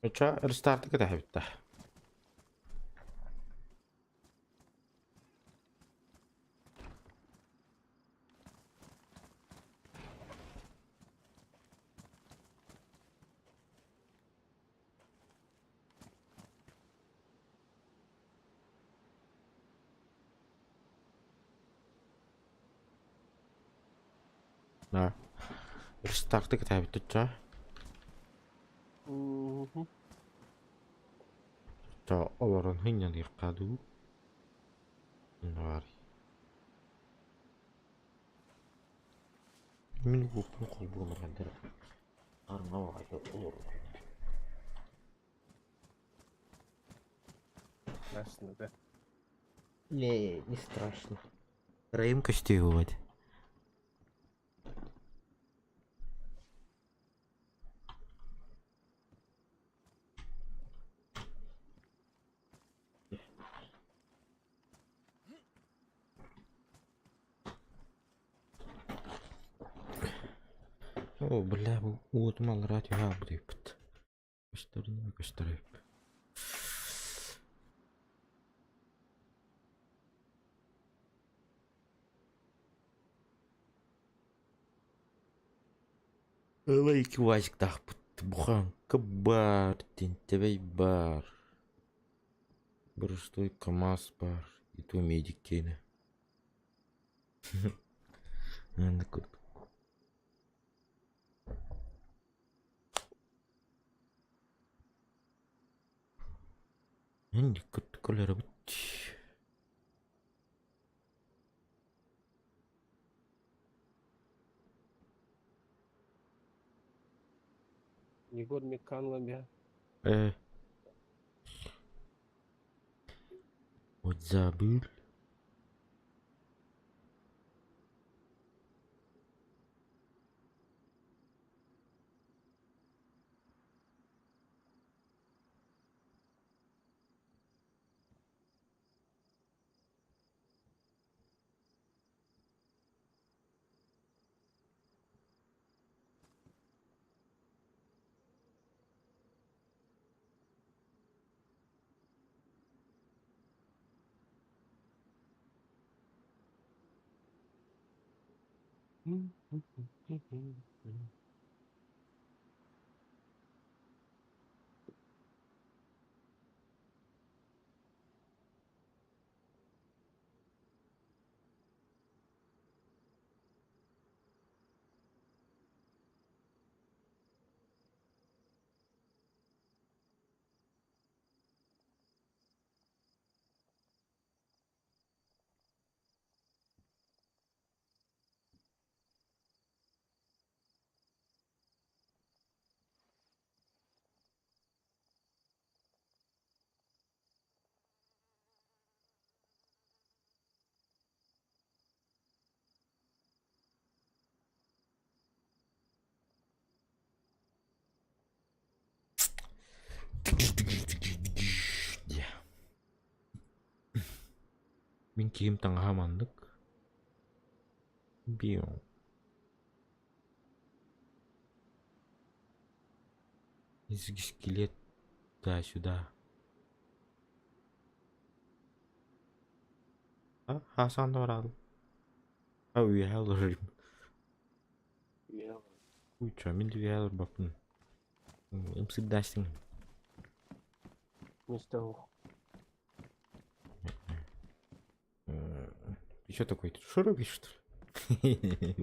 Echa restart keda habitta. Na. Restart keda habitta cha. Cha oloron hinyan yaqadu. Var. Min bu qalbu maradar. Arna wa ya olur. Ясно, да. Не страшно. Раим костювать. О, бля, вот мал радио абрипт. Костарим. Лайки вазик тахпыт. Буханка бар, тентебей бар. Бурыштой КамАЗ бар. И то медик тені. Енді күт. Енді күт көлері бұт. Егор Миканлам я. Вот забыл. Min kim tengah mandek. Biong. скелет туда-сюда. Хасан да барады. Үй алыр. Я Үй ча, мен де үй алыр бапын. Имсик даштың. место ух. Ты что такой? Ты широкий, что ли?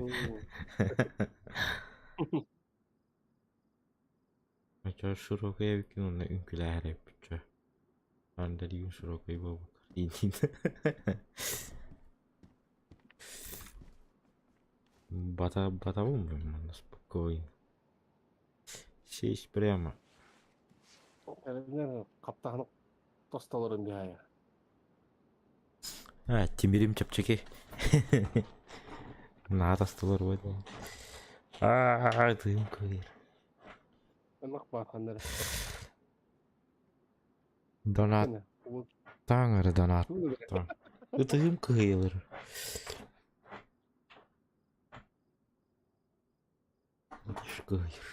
А чё широкая выкинул на инкуляре, чё? Андалин широкой бабу. Батавум спокойно. Сесть прямо. Каптағын тосталырын бияя. Темирим чапчаки. Надо столар ойды. Дым көйер. Анық барқандар. Донат таңыры донат. Дым көйелер. Көйер.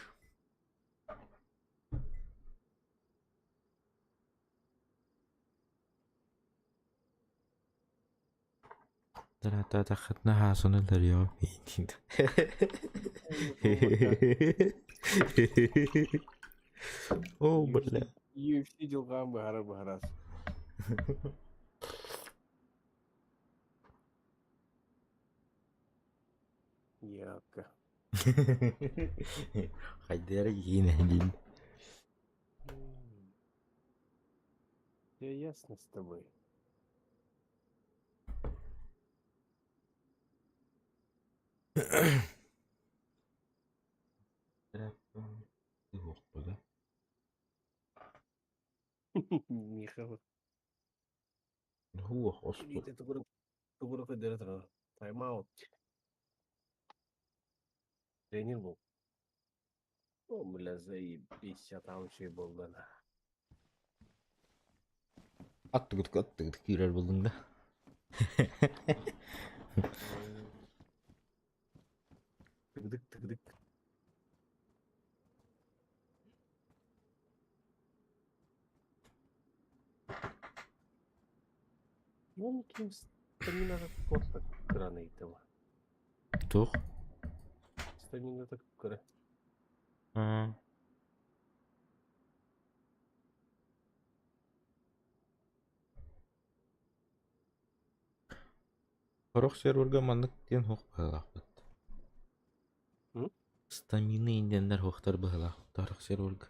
Донат тахатна хасаны дарьё. О, бля. UFC жылған бағарас. Яка. Хайдар енәлин. Я ясно с тобой. Михаил. هو أصبر. Ты тuguruk федератор. Тайм-аут. Тренер был. О, бля, заебись, а там еще и был, да. Attık girer buldun da. Тыгдык. Ну, кем стамина просто краны этого. Тух. Стамина так кра. Хорох серверга маннык тен хоқ бағалақ. Стамины индендер хоқтар бағалақ. Тарық серверга.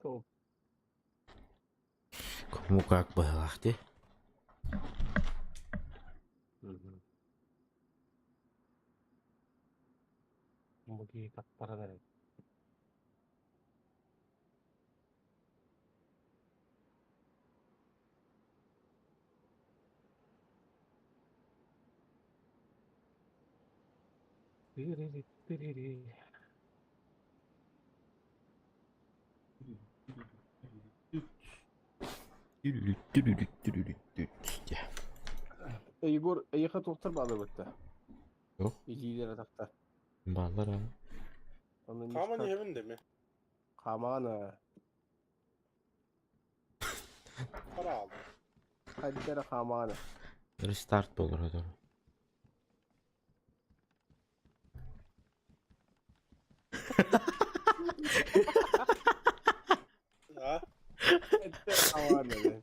То Кому как бағалақ де? Муги как парадай. Тырыри. Егор, ехать тоқтар бады бітті. Жоқ. Илилер атақта. Бағалар ағы. Kaman evinde mi? Қаманы. Para aldım. Қаддері қаманы. Рестарт болыр адыр. Ha? Қаддері қаманы.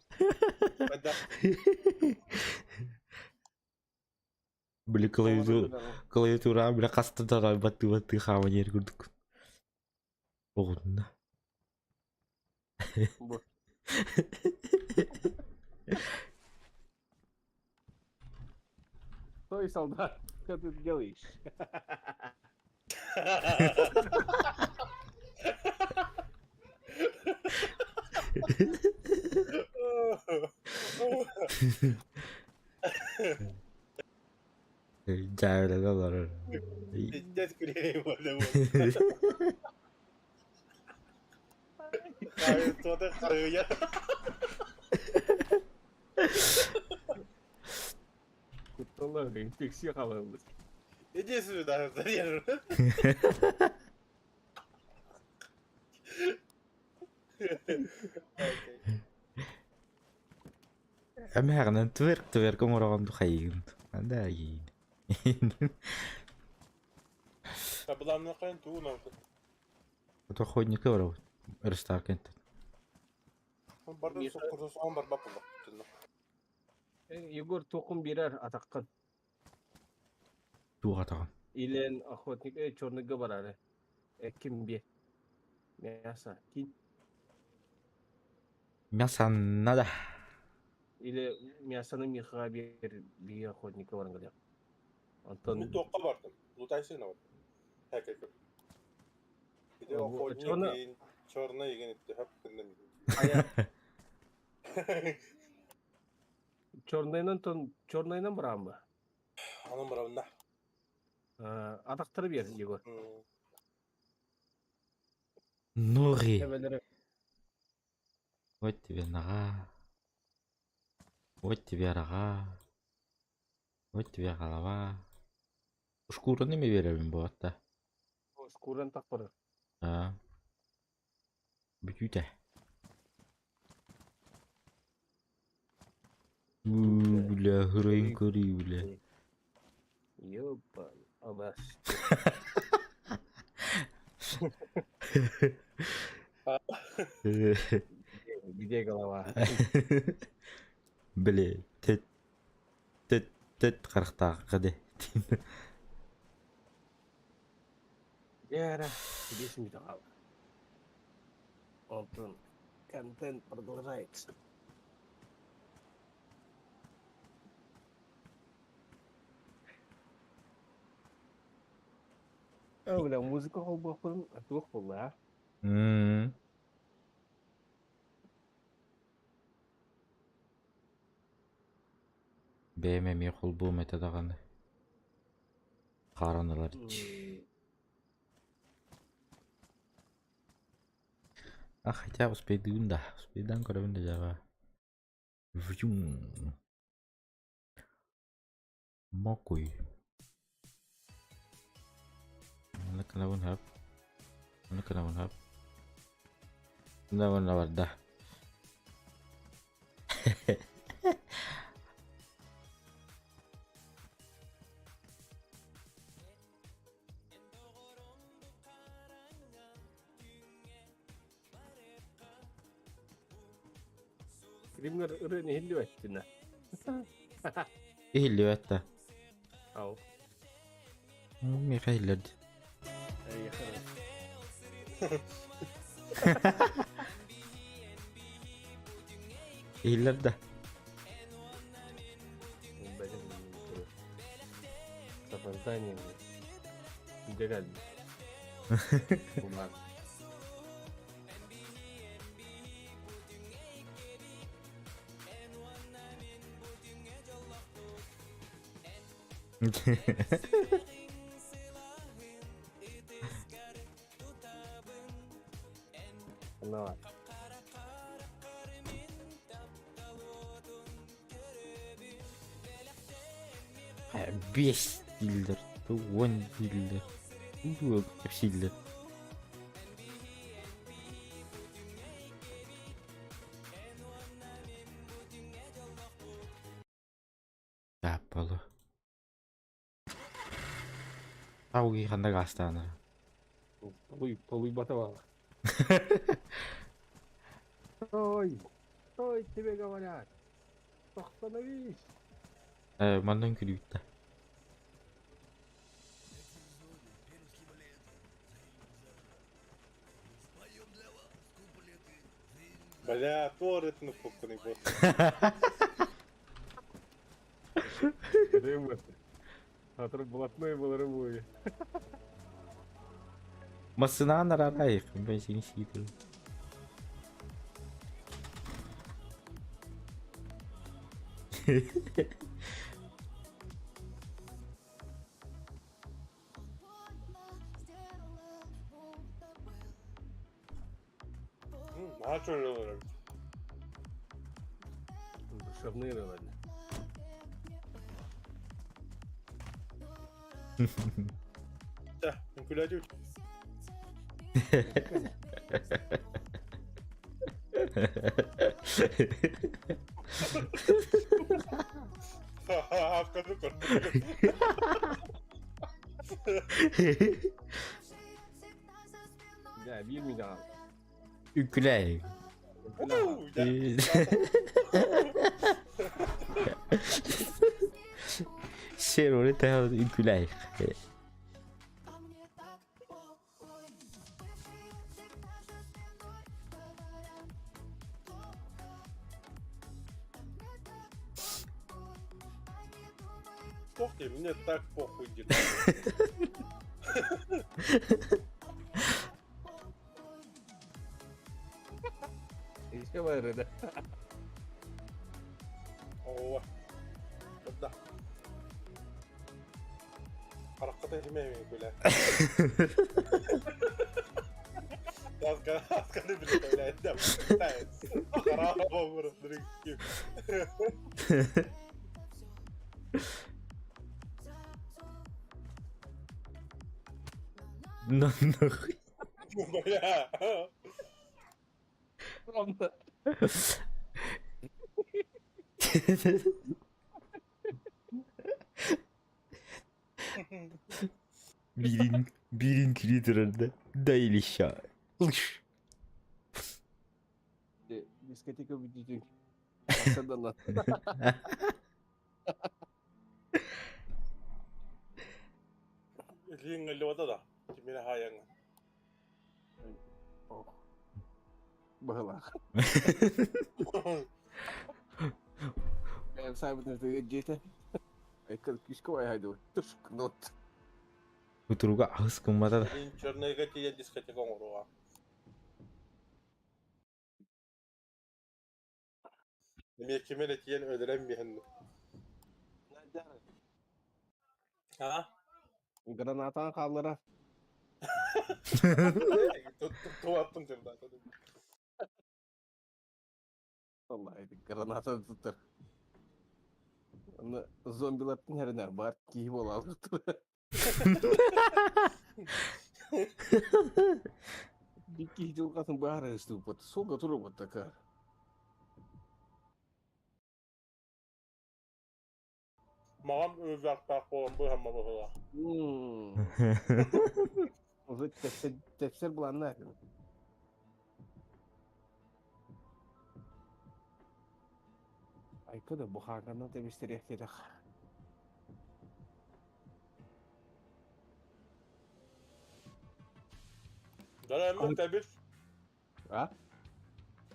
Hadi. Бля, клавиатура, бля, қастыдара баты хава нер күрдік. Оғынна. Стой, солдат, что ты делаешь? Чай да бар. Пиздец курей böyle bu. Abi tuvalete karıyor ya. Kutular infeksiya қаламыз. Ne diyorsun daha? Эмээгнэн тверк оморогонд хайгын. Анда ий. Табыламны кайын туун алды. Это охотник евро. Рестаркент. Барды сокурсус он бар баппы. Егор тоқым берер атаққан. Туга тагын. Илен охотник черныйга барары. Кимбе. Мясо. Кин. Мясан надо. Или мясоны михаға бер бие охотника баран кал약. Антон. Мен тоққа бардым. Лутайсына бардым. Хәкәкә. Биде О, bu охотник чорны- кейін чорна еген итте хәп кендем. Ая. Черныйнан барам ба. Анын барабында. Атақтары бер, Егор. Нори. Әбәлері. Вот тебе нога. Вот тебе рога. Вот тебе голова. Шкуру неме беремин болот. Шкуран так барар. Да. Бүтүтэ. Бля, хрен кори, бля. Ёпа. Абаш. Где голова? Бля, тет карактагы каде. Яра. Билесің бүйті қал. Алтын. Контент продолжается. Бля, музыка қол бақпырын. Туық болды, а? Бэме мекул бу метадаганы. Караналар. А хотя успейдын да. Успейдан көрөбүн да жаба. Вжум. Мокуй. Mana kenapa hap? Mana kenapa hap? Kenapa wadah? Кримнер ырыны хилли бәттіна. Ihli vettä. Ау. Mikä hillerdi? Әй, яқыры. Hillerdi. Блин, с опозданием. Где гади? Ладно. Ну ладно. Бес hilder. 1 hilder. Dua hilder. Apa lo? Tahu kan dah gastana. Полуй батова. Ой, ой, тебе говорят. Остановись. Mandan gülüyütte. Бля, туалетны фокканы бот. Рыба. Атыр блатной был рыбой. Masına nararayık. Ben seni sikeyim. Начали. Душевные рыбы. Да, гуляю. Hakikaten korktum. Ya 1 milyon. Ukulele. Woo, ya. Chevrolet Tahoe ukulele. Похуй, мне так похуй где-то. İşte var öyle. Oo. Tada. Harakata etmeyin böyle. Askada bile öyle etmem. Karama vurup direkt. No, no. Böyle. Birin Twitter'ında değil işe. Diskoteka bitecek. Arkadan lan. Liang اللي وضعه جميلة هاي Oh. Bahla. Ev sahibine de geçti. Ekal kişko ay haydi. Tusk not. Kuturuga ağız kımada da. Liang черная гатия дискотека уруа. Demek ki meletiyen öldüren bir hanım. Ha? Granatan kallara. Tuvattım şuradan. Vallahi granatan tutar. Onu zombilerin herine var ki bola tutar. Dikki julkasın bahar istupat. Soga turu batakar. Mağam övvak bak oğlum bu hamma bu hava. O zaman tefsir bulanlar. Aykırı bu hakandan temizleri yaktırak. Dara hemen temiz. Ha?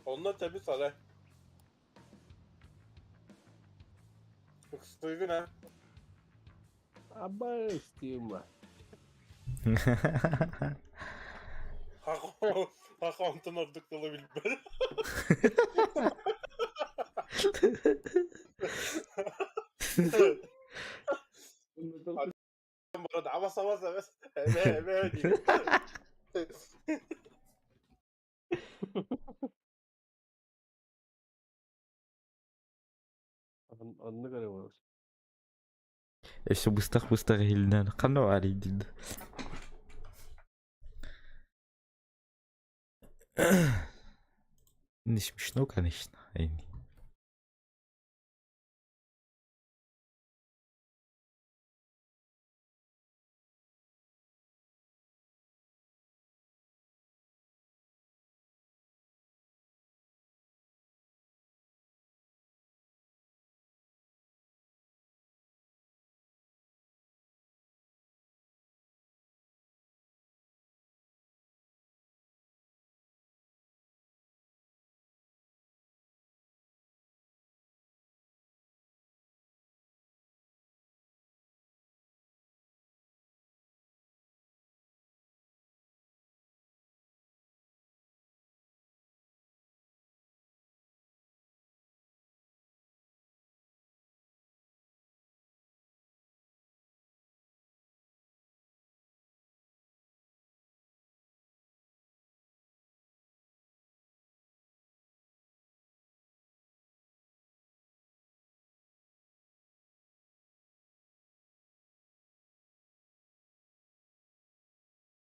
Onlar temiz saray. Kıstığı ne? Aba istiyorum ben. Hakon tınırdık kılı bilmem. مرة عبصة بصة بس هادي Anını görüyoruz. İşte bıstak elinden kanı var idi. Не смешно, конечно.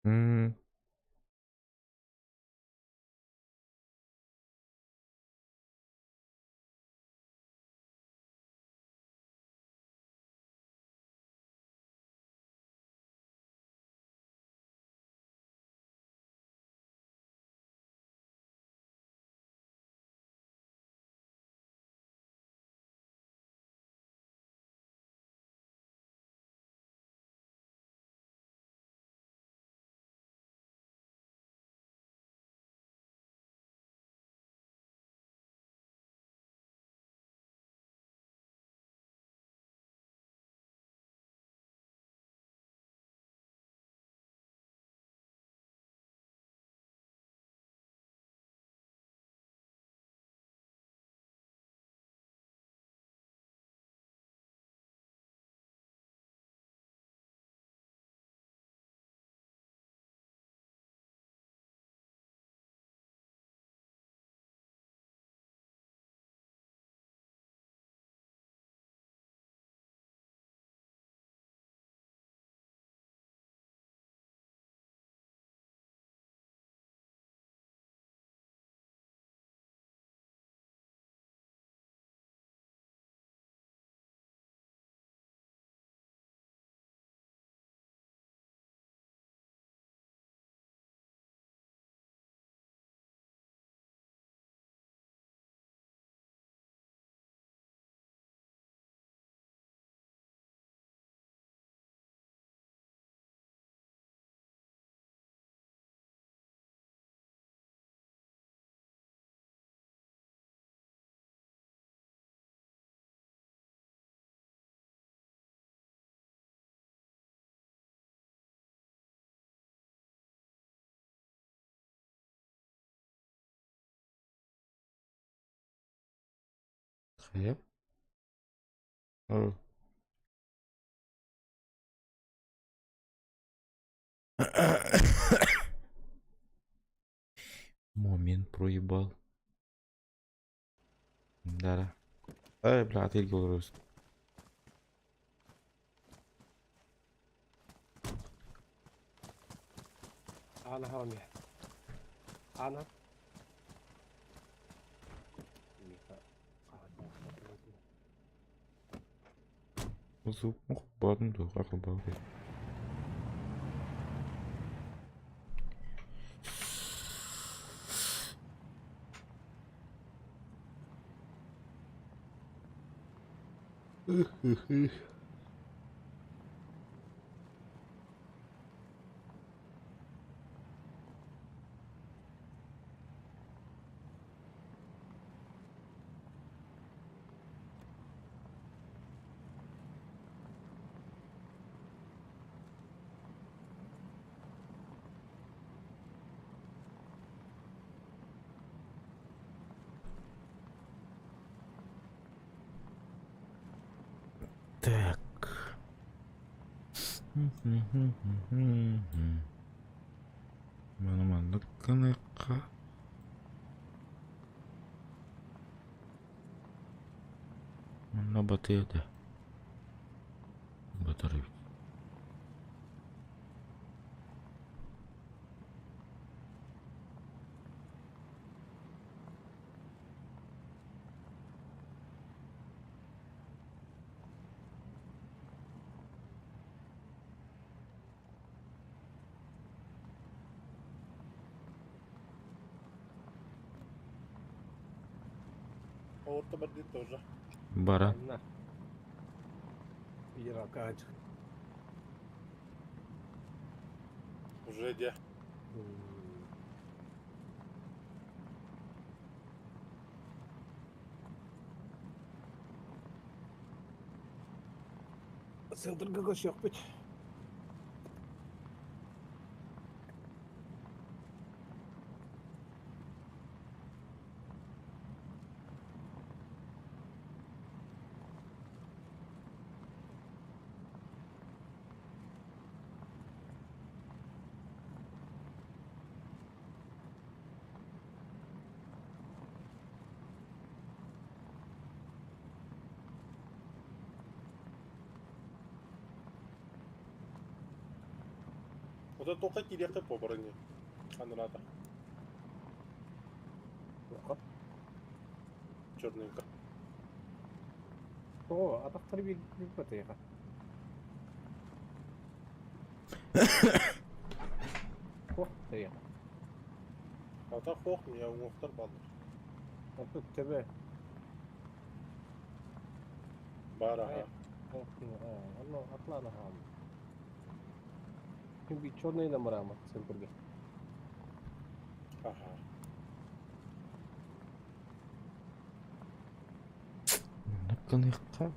Hmm. Hayır. Oh. Момент проебал. Да. Ай, блядь, я говорю. أنا هرمي أنا Звук мухбадын да акыл баг. Так. Mana kanaka. Mana batıydı. Batarya. Orta bir dit тоже. Bara. أنا يراكاج Уже де. Центрга көшөк бит. Вот это только киректе по броне. Анрата. Черненько. О, атактар бир батыга. О, тыя. Ата хох меня умоктар балды. Аты тебе. Бара. Оно атлана хам. Ким би чорный номерама центрге. Ага. Kanaka.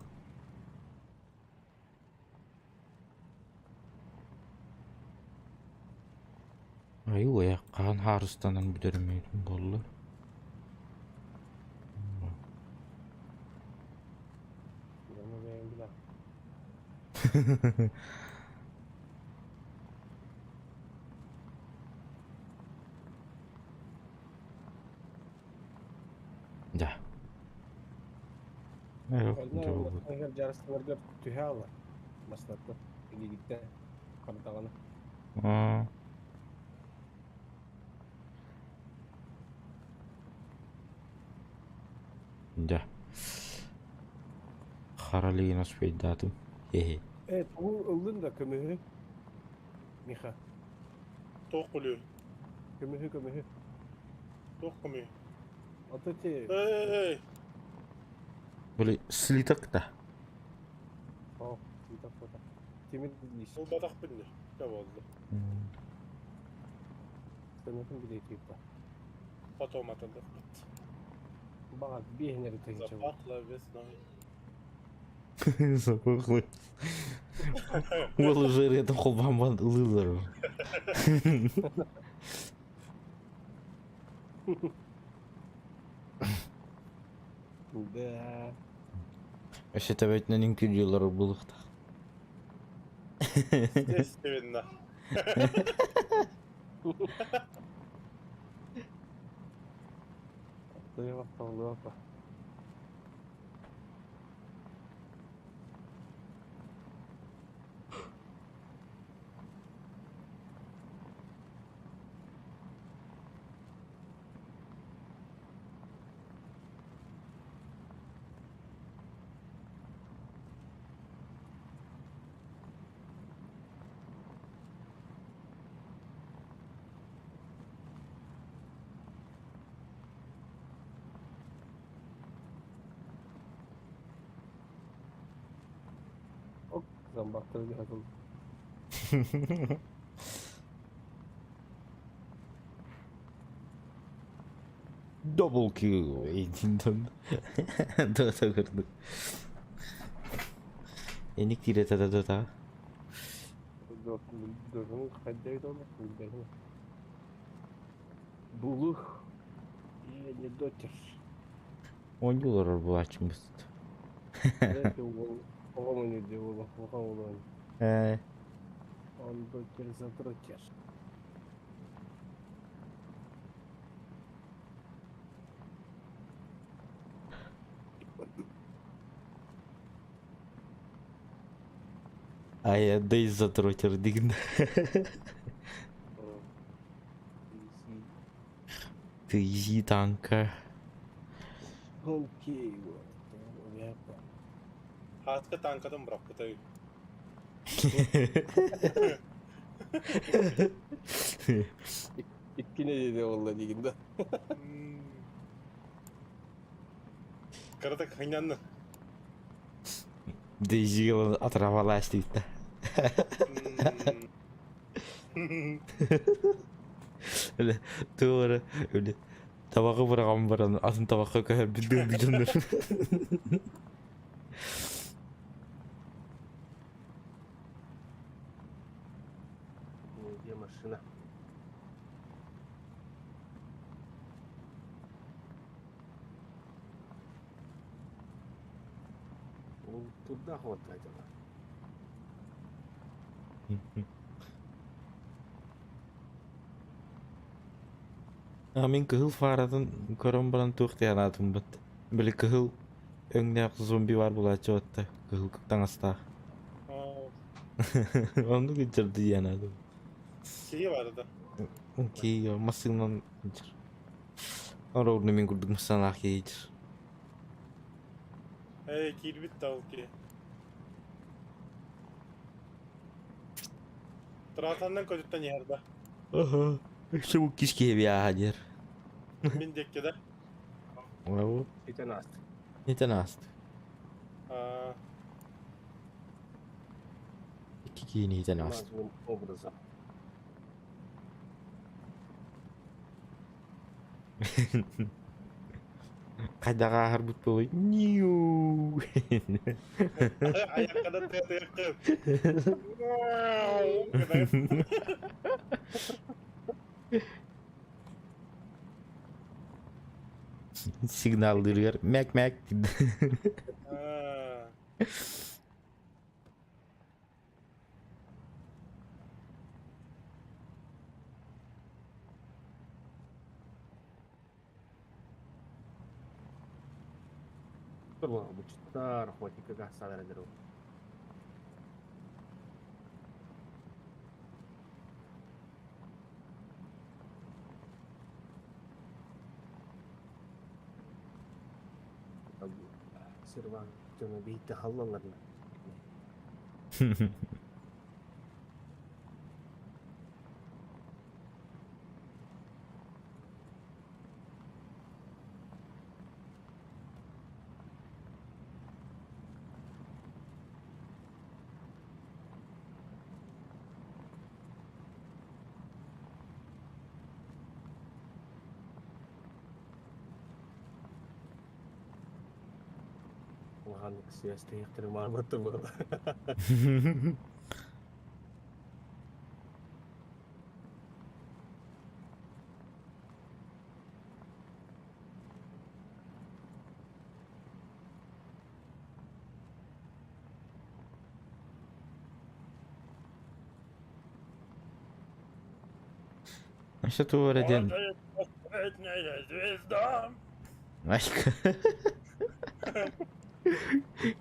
Аю я кан харыстанан бүтөрмөйдүм болду. Яны бейин била. Да. Yok, jauh. Эгер жарыстарга түһө ала. Маслатты. Игитте кардаганы. Aa. Да. Харалина спейдату. Хе-хе. Бул ылдын да көмөһү. Миха. Тох кулю. Көмөһү. Тох куми. Аты те. Эй. Böyle слиток да. О, титак фото. Темир диш. Бұл батақ бінде. Не болды? Сенетин биле типа. Потом атылдық. Багат бехнери тегиче. Запахло весной. Запахлы. Ол уже рядом холбаман ылылар. Да. Вообще табетнен инкюдиолар булыкта. Естественно. Ты лапа. Ок, зомбактарды hazır. Double kill eğitinden. Dota kırdı. Enik dire tada dota. Dördünün kaydaydı olmasın bilmiyorum. Buluk. Ne doter. 10 yıl olur bu açımız. Evet, oğlum oynuyor diyor oğlum. Oğlum oynuyor. He. Он докер за дрокер. Ayağındayız zatrotер digin. Easy tanka. Окей, вот. Я понял. Хатка танкадан бұрап бұтай. İkkine dedi valla diginde. Карата қайнанны. Дейзи атырабалаш дейді. Öyle doğru öyle tabağı bırakan baranın atın tabağı kadar bildiğim gücümdür. Где машина? Ну, туда хватает она. Min kehul faradan koran baran tuğti anatım bat. Böyle kehul öngde zombi var bula çoğatta. Kehul kıptan asta. Onu geçirdi yanadım. Кейі барды. Okey ya masından geçir. Ara orada min kurduk masana geçir. Кейі бітті ал ке. Тұратаннан көзіттен ерді. Aha. Çabuk kişkiye bir hacer. Мен декке да. Bravo. Это нас. Neden astı? İki kişi neden astı? Назовем образом. Kaydağa harbut boy. Niu. Аяққа да тұяққа. Signal duruyor. Mek mek. Turma bu çıtar hoti kagak sadar dero. Sirvan cuma bitti hallanlarına. Ulan siyasi ihtimal betul bu. Что ты вроде... Последняя звезда. Айка.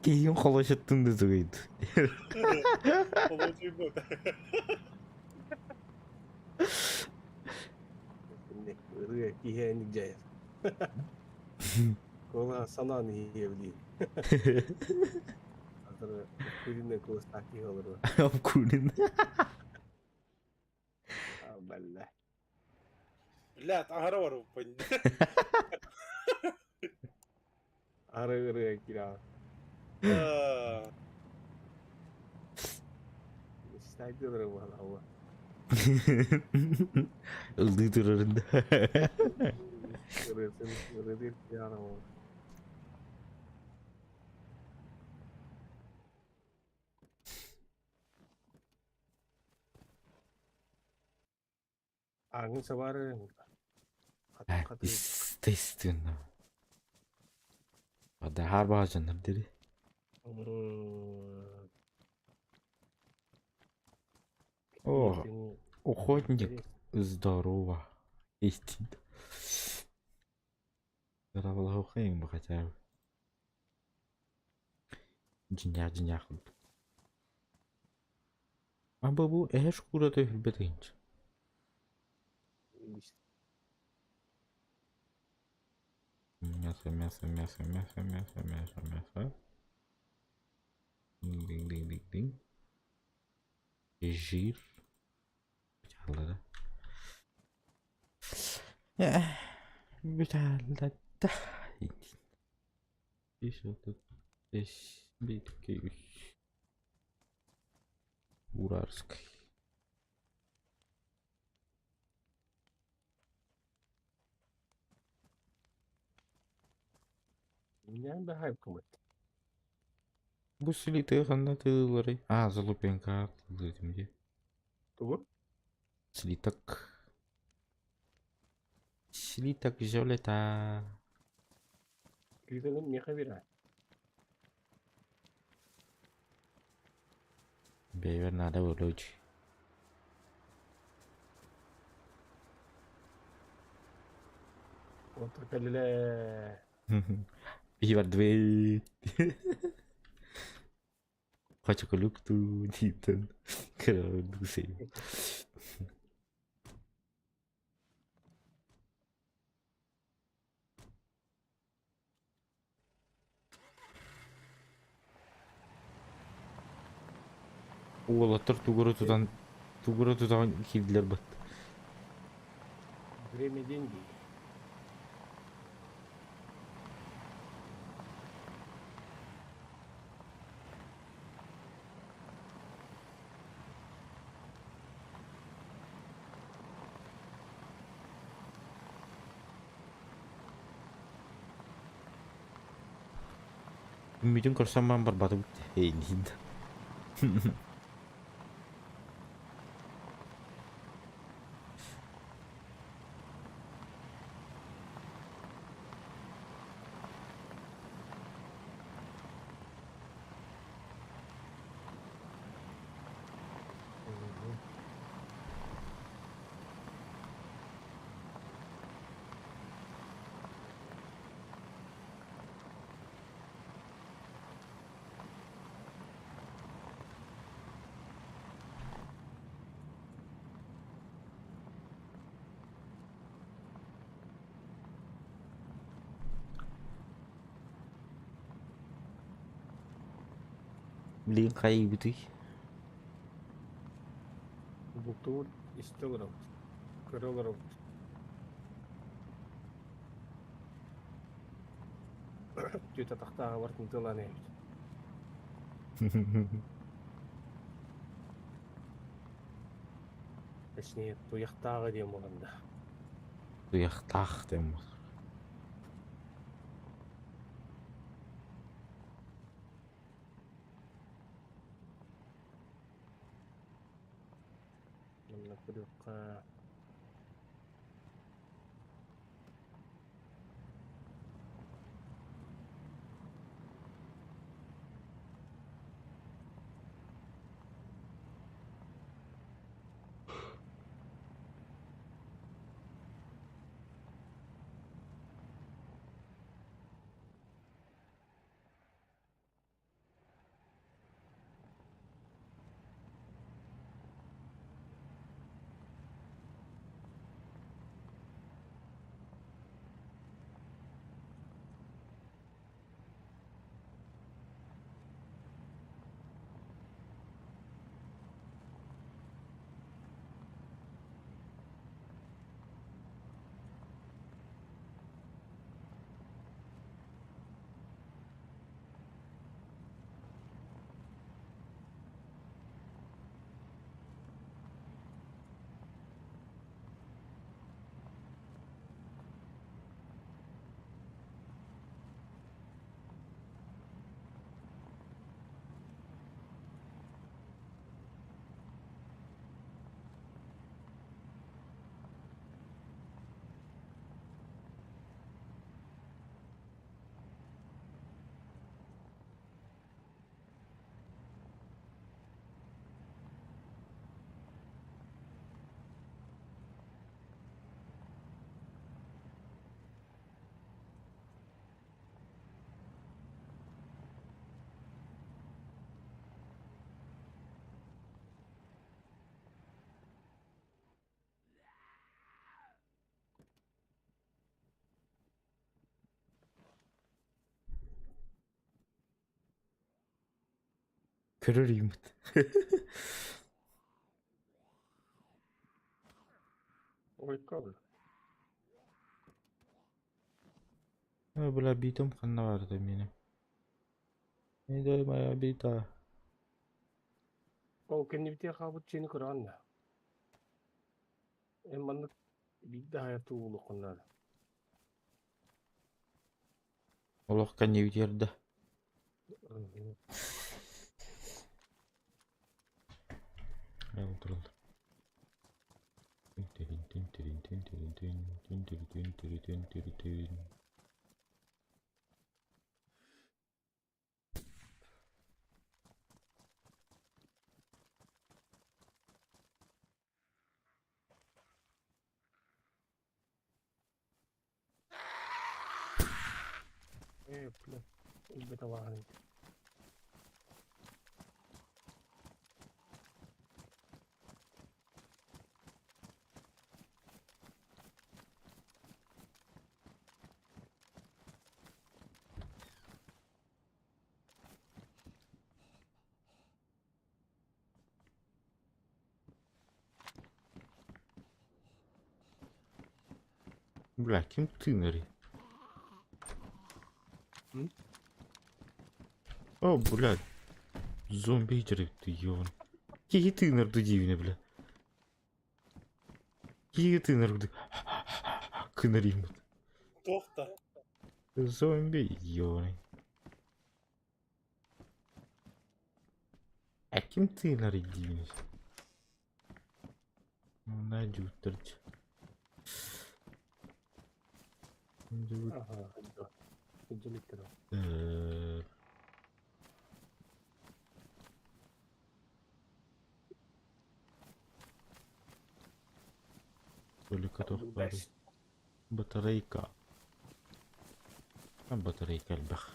Кейін қолашаттың да сөйді. Получи бот. Şimdi ırıya kihenik cayır. Kola sananı yiyebileyim. Hazır kuyruğuna kola saki olur mu? Абкунин. Bella. لا tahara var bu payında. Ara ırıya kira. İstaydı olur mu hava? Ildı durarında. Irısın ırı değil kira ama. Angin sabarı. Katı katı. Естественно. Вода har canım dedi. О, охотник. Здорово. Истинно. Здорово, охотник бы хотя бы. Джинях. А бабу эш курата хилбетинч. Мясо. Дing. Жир. Bıçakları. Bıçakları da. Bir oldu. 5, 1, 2, 3. Урарск. Yani bir hype kumat. Bu silite kanna tığları. Aa, Zalupenka dedim diye. Doğru. Слиток Жолета. Krizinin ne kadar? Beyler nada oluyor. Otur kalile. Bir var dve. Хочу колюкту дитен. Краду сей. Oğlatır tuğuru tutan kildiler bat. Время деньги. Ümidin korsam ben berbatı bitti. Hey nida. Liên khay bitti. Bu tur istiyorum. Kırılırım. Tüyte taktağa vartın tılanı. Точнее, туяқтағы дем оғанда. Duyaqtaq dem. Мына күрекқа Көрөрүм. Ой, кабыл. Бля, битом канна vardı benim. Neydi моя бита? О, кенни бите хабыт чени кыраанна. Маннык бидде хаятуу улукуннар. Олохка не битерді. Отырылды. Бля, бета ваган. Бля, kim тынери? О, блядь. Зомби ты ён. Киги тынер дивне, бля. Киги тынер кынарим. Тоқта. Зомби ён. А ким тынери дивне? На дюттерч. Ага, интеллектор. Только тохтары. Батарейка. Батарейка البخ.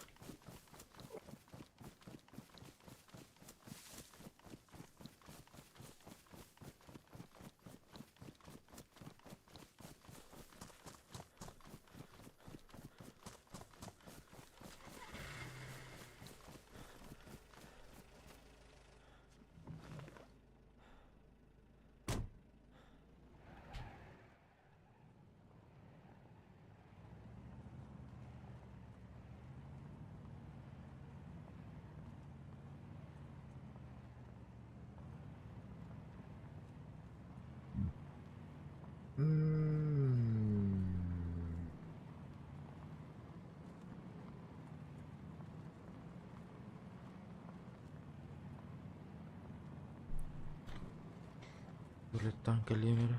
Bulletten kalemleri.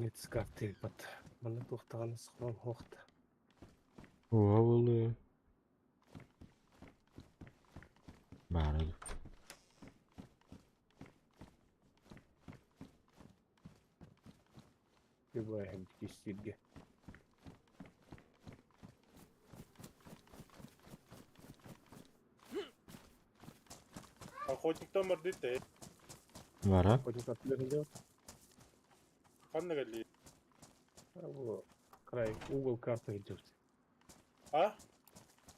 Нет с карты под. Мана тухтаган схрон хохта. Ова болду. Бары. Любая хэмтистирге. Охотниктан бар дейді. Бара. Хоть атлерде. Қандай галли? Або край угол карты идет. А?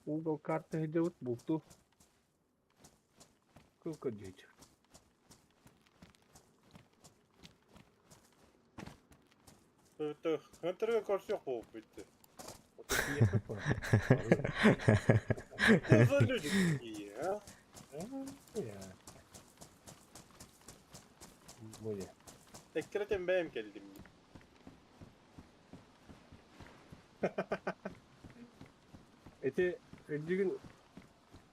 Угол карты идет, булту. Кылка дейт. Хантерге көрсе жоқ болып бітті. Коза люди какие, а? Böyle. Tekrar benim geldim. Ete öncü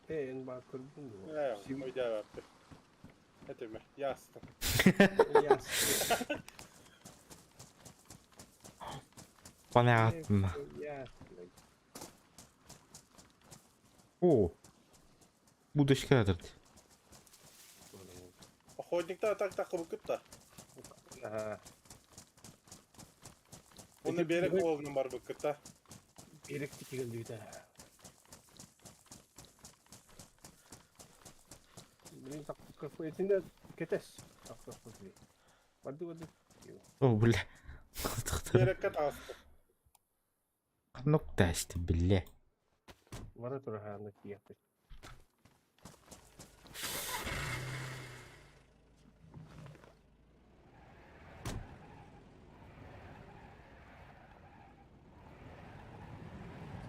en bak gördün mü? Ya, Şimdi o cevaptı. Etime, yastım. yaz. Понятно. Yaz. О. Будочка атырды. Охотникта атак takıp kıtta. Aha. Onu berek oğlunun var bu kıtta. Birikti geldi de. Benim taktik kapı içinde ketes. Taktik kapı. Vardı. О, бля. Berek kat astı. Нокта işte бля. Var da rahatlık yaptı.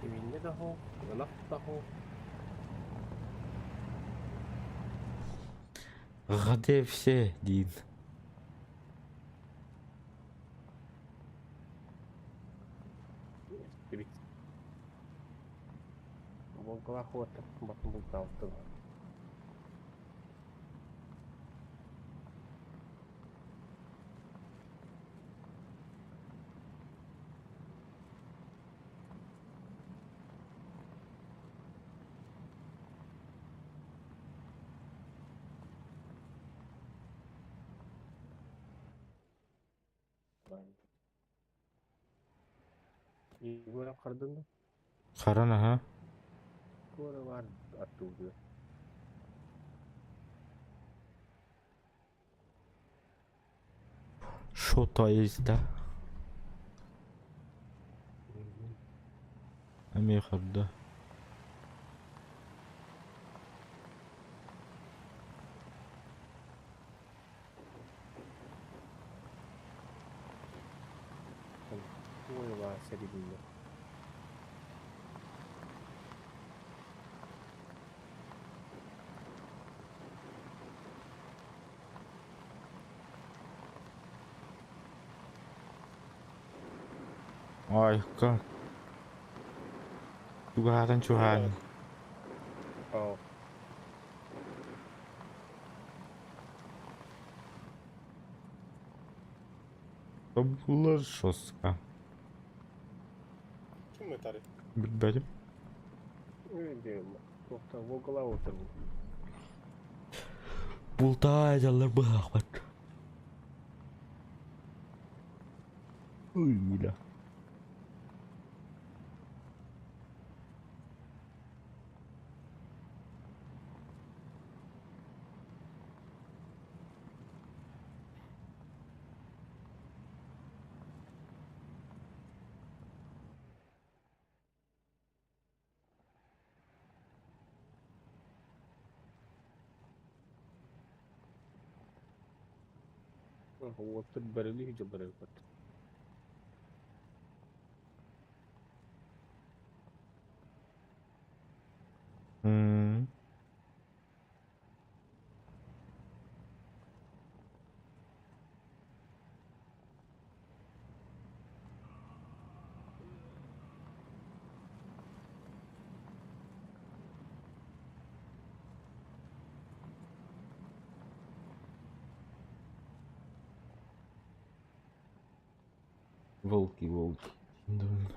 Sevinle de ho, galak da ho. Ғаде все дейін. Бирик. Бұл galak хватит, батын бұл талты. Егор қырдың ба? Қаран аға. Скоро var оттуда. Шо то есть, да? Әме қырды. Ой, var середине. Ой, как? Чугарын. Ау. Бұлар жостқа. Kim ötari? Білбәдім. Öyle toqta vogala otur. Бұлта айдалар бұл ақпат. Ой, бля. Otur barely hiç barely pat. Волки, волки. Думаю.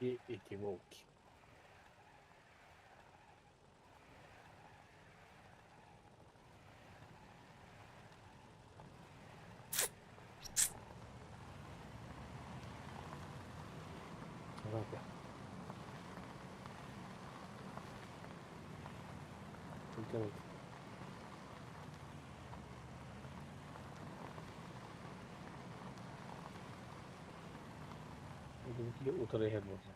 И эти волки. Ладно. Интернет. Bizimki oturaya bolsa.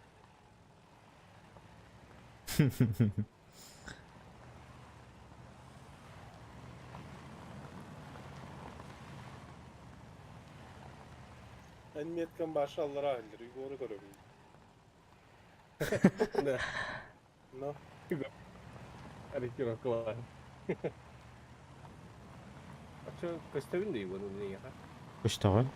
En metken başı Allah'a alır. Yukarı görüyorum. Да. No. Ориентировка ладно. А что, Костовин да его не ехать? Kuştağın.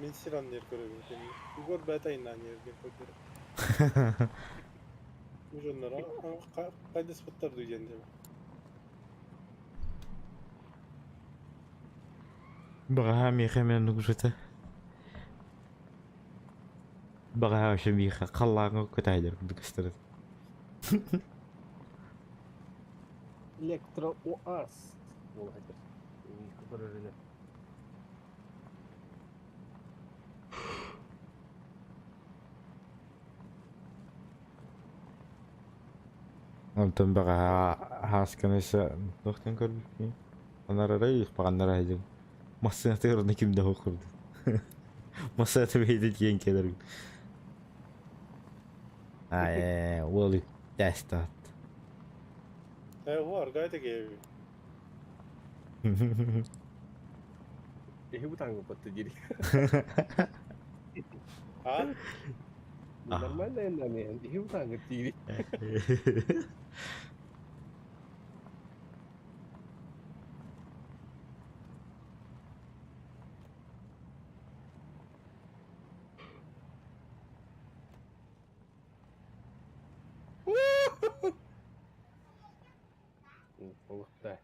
Min siran yer görüyorum seni. Yukarı betayından yer görüyorum. Ucunlara kayda spotlar duyacaksın değil mi? Bagaha miha men nugusata. Bagaha shamiha qallango kutaydir dukastırız. Электро УАЗ. Молодец. Который рынок. Ondan bagaha haskanasa noktan görmüşüm. Onlara reis paganlara hajım. Masaya tırını kim daha kurdu. Masaya tebeydi diyen keler. Ay, wali destat. He var gayet gibi. Я тангу подтвердили. Ha? Нормально, наверное. Я тангу тигри. Ух ты.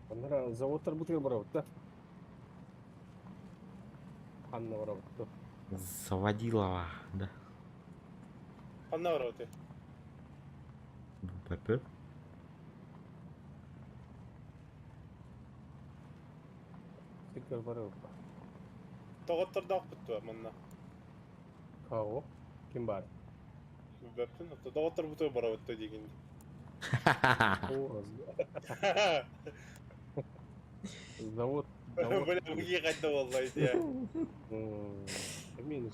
Андра заводтар бутыга барабыт да. Анна барабыт да. Заводила, да. Anna var orada. Pepe. Сикер барабыт. Toğutlar da akıttı var manna. Као? Ким бар? Beptin hatta toğutlar bu tarafa barabattı diyegin. О, Завод. Böyle bu iyi kaydı vallahi ya. Минус.